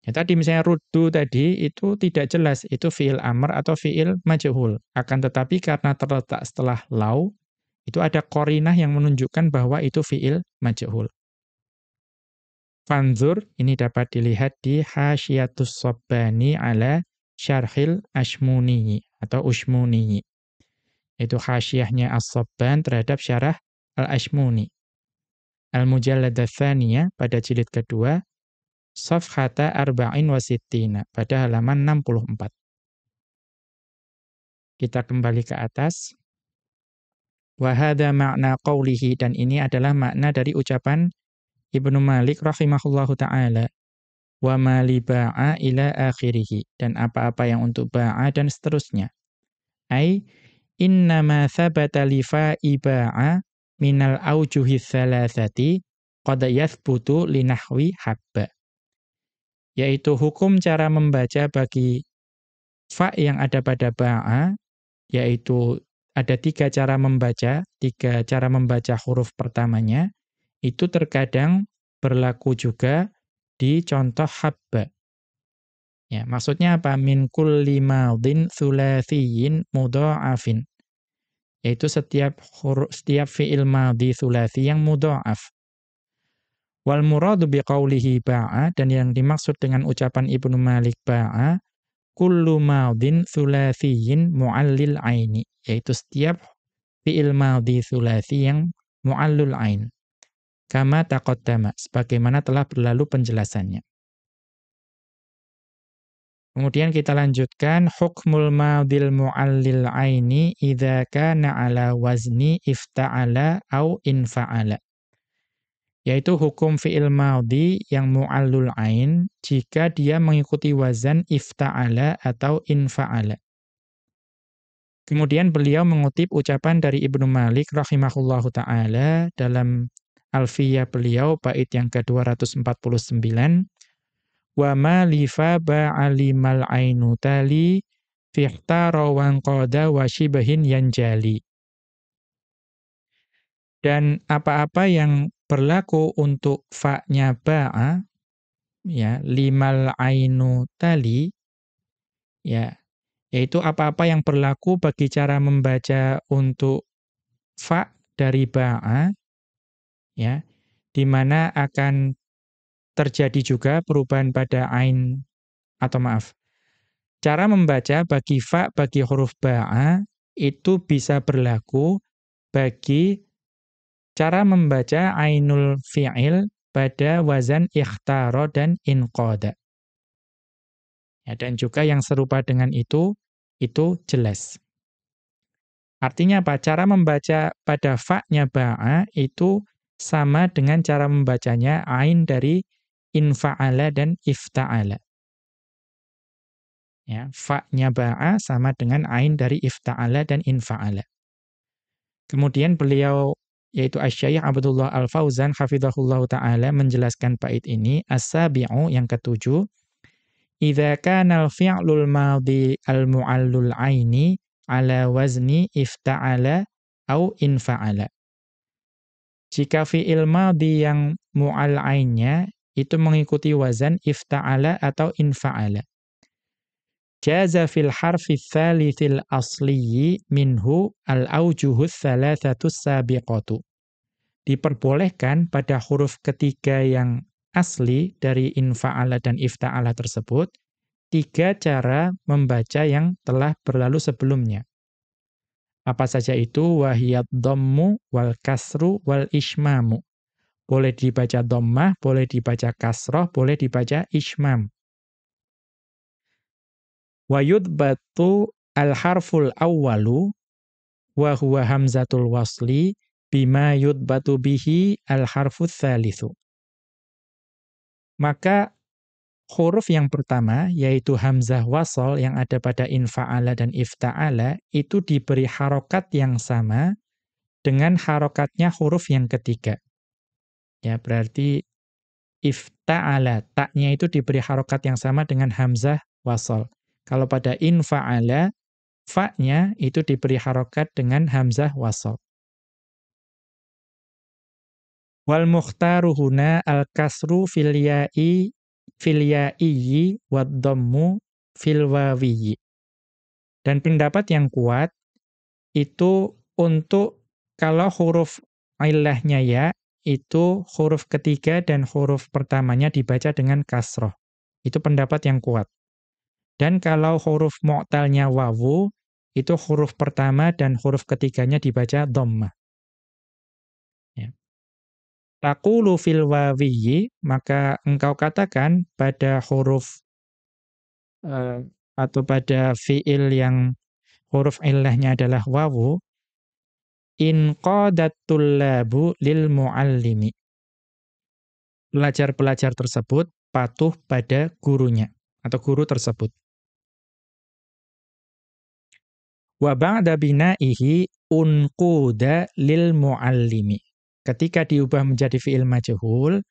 Ya, tadi misalnya ruddu tadi itu tidak jelas itu fi'il amr atau fi'il majhul. Akan tetapi karena terletak setelah law, itu ada qarinah yang menunjukkan bahwa itu fi'il majhul. Fanzur, ini dapat dilihat di Hasyiatus Shabbani ala Syarhil Ashmuni atau Ushmuni. Itu hasyiyahnya As-Sabban terhadap syarah Al-Ashmuni. Al-Mujallad Ats-Tsaniyah pada jilid kedua, Safhata arba'in wa sittina, pada halaman 64. Kita kembali ke atas. Wa hadza ma'na qawlihi, dan ini adalah makna dari ucapan Ibnu Malik rahimahullahu ta'ala. Wa ma li ba'a ila akhirih, dan apa-apa yang untuk ba'a dan seterusnya. Ai innama thabata li fa'i ba'a minal aujuhi tsalatsati qad yathbutu li nahwi habba. Yaitu hukum cara membaca bagi fa yang ada pada ba'a, yaitu ada tiga cara membaca huruf pertamanya, itu terkadang berlaku juga di contoh habba. Ya, maksudnya apa? Min kulli madhin tsulatsiyyin mudha'afin. Yaitu setiap fi'il madhi tsulatsi yang mudha'af. Wal muradu biqaulihi ba'a, dan yang dimaksud dengan ucapan Ibnu Malik ba'a, kullu madhin tsulatsiyyin mu'allil aini, yaitu setiap fi'il madhi tsulatsi yang mu'allul ain. Kama taqaddama, sebagaimana telah berlalu penjelasannya. Kemudian kita lanjutkan hukmul madhil mu'allil aini idza kana ala wazni ifta'ala au infa'ala. Yaitu hukum fi'il madhi yang mu'allul ain jika dia mengikuti wazan ifta'ala atau infa'ala. Kemudian beliau mengutip ucapan dari Ibnu Malik rahimahullahu ta'ala dalam Alfiyah beliau bait yang ke-249. Wa ma lifa ba'alimal ainu tali fihtara wanqada wa shibahin yanjali. Dan apa-apa yang berlaku untuk fa-nya ba'a, ya, limal ainu tali, ya, yaitu apa-apa yang berlaku bagi cara membaca untuk fa dari ba'a, ya, di mana akan terjadi juga perubahan pada ain, atau maaf, cara membaca bagi fa bagi huruf ba'a itu bisa berlaku bagi cara membaca ainul fi'il pada wazan ikhtara dan inqada. Ya, dan juga yang serupa dengan itu jelas. Artinya apa? Cara membaca pada fa-nya ba'a itu sama dengan cara membacanya ain dari infa'ala dan ifta'ala. Ya, fa-nya ba'a sama dengan ain dari ifta'ala dan infa'ala. Kemudian beliau yaitu Asy-Syaikh Abdullah Al-Fauzan hafizahullahu taala menjelaskan bait ini, as-sabi'u yang ketujuh, idza kana al-fi'lul madhi al-mu'allul aini ala wazni ifta'ala au infa'ala. Jika fi'il madhi yang mu'al ainnya itu mengikuti wazan ifta'ala atau infa'ala. Jaza fil harfi tsalitsil asliyi minhu al-aujuhus tsalatsatus sabiqatu. Diperbolehkan pada huruf ketiga yang asli dari infa'ala dan ifta'ala tersebut, 3 cara membaca yang telah berlalu sebelumnya. Apa saja itu? Wahiyad dhammu wal kasru wal ishmamu. Boleh dibaca dhammah, boleh dibaca kasroh, boleh dibaca ishmam. Wa yudbatu al-harful awwalu wa huwa hamzatul wasli bima yudbatu bihi al-harful tsalitsu. Maka huruf yang pertama, yaitu hamzah wasol yang ada pada infa'ala dan ifta'ala, itu diberi harokat yang sama dengan harokatnya huruf yang ketiga. Ya, berarti ifta'ala, taknya itu diberi harokat yang sama dengan hamzah wasol. Kalau pada infa'ala, fa'nya itu diberi harokat dengan hamzah wasol. Wal mukhtaru huna al-kasru fil ya'iyyi wad dhammu fil wawiyyi. Dan pendapat yang kuat itu untuk kalau huruf illahnya ya, itu huruf ketiga dan huruf pertamanya dibaca dengan kasroh. Itu pendapat yang kuat. Dan kalau huruf mu'talnya wawu, itu huruf pertama dan huruf ketiganya dibaca dhammah. Ya. Taqulu fil wawiyyi, maka engkau katakan pada huruf atau pada fi'il yang huruf illahnya adalah wawu, in qadat tullabu lil muallimi. Pelajar-pelajar tersebut patuh pada gurunya atau guru tersebut. Wa ba'da bina'ihi unquda lil muallimi. Ketika diubah menjadi fi'il majhul,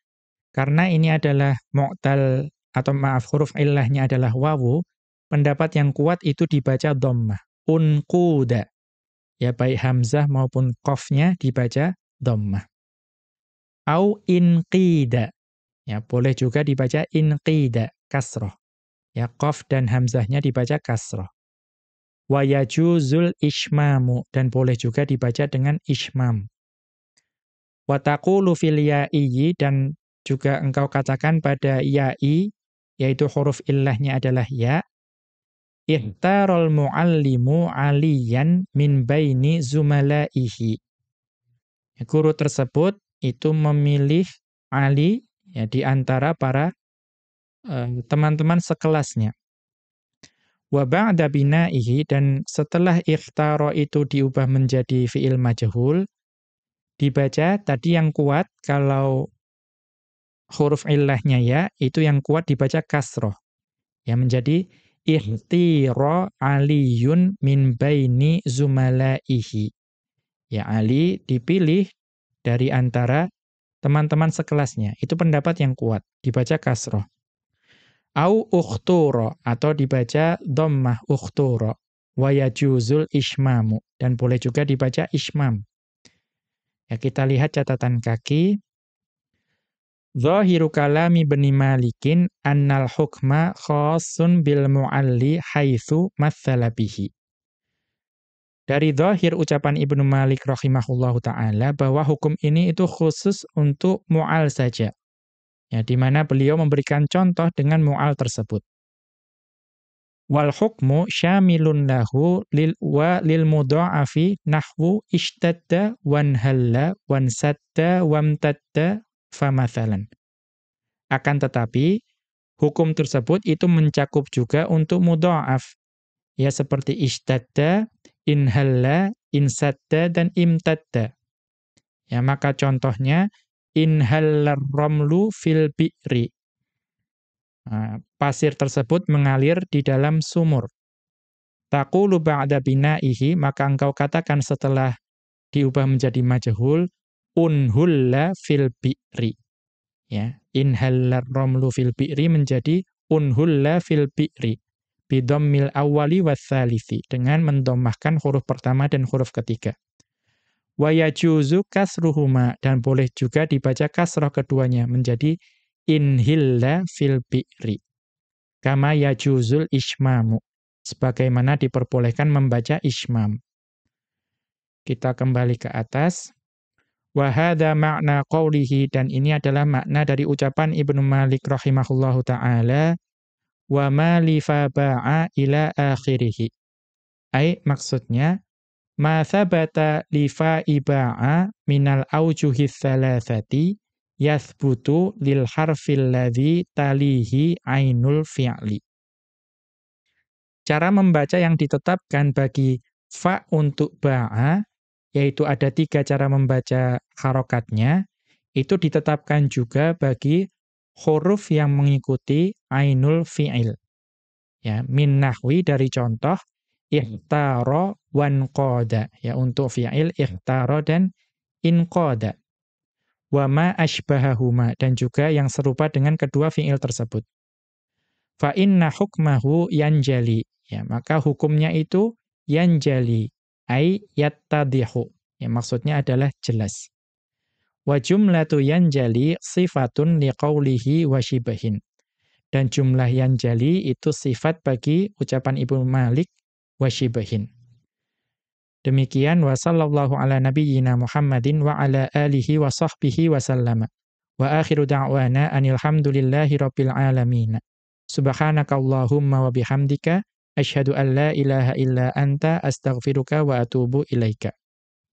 karena ini adalah mu'tal atau maaf huruf illahnya adalah wawu, pendapat yang kuat itu dibaca dhammah. Unquda. Ya baik hamzah maupun qafnya dibaca dhammah. Au inqida. Ya boleh juga dibaca inqida, kasroh. Ya qaf dan hamzahnya dibaca kasroh. Wa yajuzul ishmamu, dan boleh juga dibaca dengan ishmam. Wa taqulu fil ya'iyyi, dan juga engkau katakan pada ya'i, yaitu huruf illahnya adalah ya. Ihtarul muallimu aliyan min baini zumalaihi. Guru tersebut itu memilih Ali ya di antara para teman-teman sekelasnya. Wa ba'da bina'ihi, dan setelah ikhtara itu diubah menjadi fi'il majhul, dibaca tadi yang kuat kalau huruf illahnya ya, itu yang kuat dibaca kasroh. Ya menjadi ikhtira aliyun min baini zumalaihi. Ya Ali dipilih dari antara teman-teman sekelasnya. Itu pendapat yang kuat, dibaca kasroh. Au ukhturo, atau dibaca dhammah ukhturo. Wa yajuzul ishmamu, dan boleh juga dibaca ishmam. Ya, kita lihat catatan kaki. Zahiru kalami Ibnu Malikin annal hukma khassun bil mu'alli haitsu matsala bihi. Dari zahir ucapan Ibnu Malik rahimahullahu taala bahwa hukum ini itu khusus untuk mu'al saja. Ya, di mana beliau memberikan contoh dengan mu'al tersebut. Wal hukmu syamilun lahu lil mudha'afi nahwu ishtadda wanhalla wansadda wamtadda famathalan. Akan tetapi hukum tersebut itu mencakup juga untuk mudha'af. Ya seperti ishtadda, inhalla, insadda dan imtadda. Ya maka contohnya inhallar ramlu fil bi'ri. Pasir tersebut mengalir di dalam sumur. Taqulu ba'da bina'ihi, maka engkau katakan setelah diubah menjadi majhul, unhulla fil bi'ri. Ya, inhallar romlu fil bi'ri menjadi unhulla fil bi'ri. Bidammil awwali watsalithi, dengan mendomahkan huruf pertama dan huruf ketiga. Wa yajuzu kasruhuma, dan boleh juga dibaca kasrah keduanya menjadi inhilla fil bi'ri. Kama yajuzul ismamu, sebagaimana diperbolehkan membaca ismam. Kita kembali ke atas. Wa hadza ma'na qawlihi, dan ini adalah makna dari ucapan Ibnu Malik rahimahullahu ta'ala, wa ma li faba'a ila akhirih. Maksudnya, ma thabata li fa'iba'a minal aujuhi thalathati yathbutu lil harfil ladzi talihi ainul fi'li. Cara membaca yang ditetapkan bagi fa untuk ba'a, yaitu ada 3 cara membaca harokatnya, itu ditetapkan juga bagi huruf yang mengikuti ainul fi'il. Ya, min nahwi dari contoh ikhtara wanqada, ya, untuk fi'il ikhtara dan inqada. Wa ma ashbahahuma, dan juga yang serupa dengan kedua fi'il tersebut. Fa inna hukmahu yanjali, ya, maka hukumnya itu yanjali, yattadihu, ya, maksudnya adalah jelas. Wa jumlatu yanjali sifatun liqaulihi wa shibahin. Dan jumlah yanjali itu sifat bagi ucapan Ibnu Malik wa shibahin. Demikian, wa sallallahu ala nabiyyina Muhammadin wa ala alihi wa sahbihi wa sallama. Wa akhiru da'wana anil hamdulillahi rabbil alamin. Subhanakallahumma wa bihamdika asyhadu an la ilaha illa anta astaghfiruka wa atubu ilaika.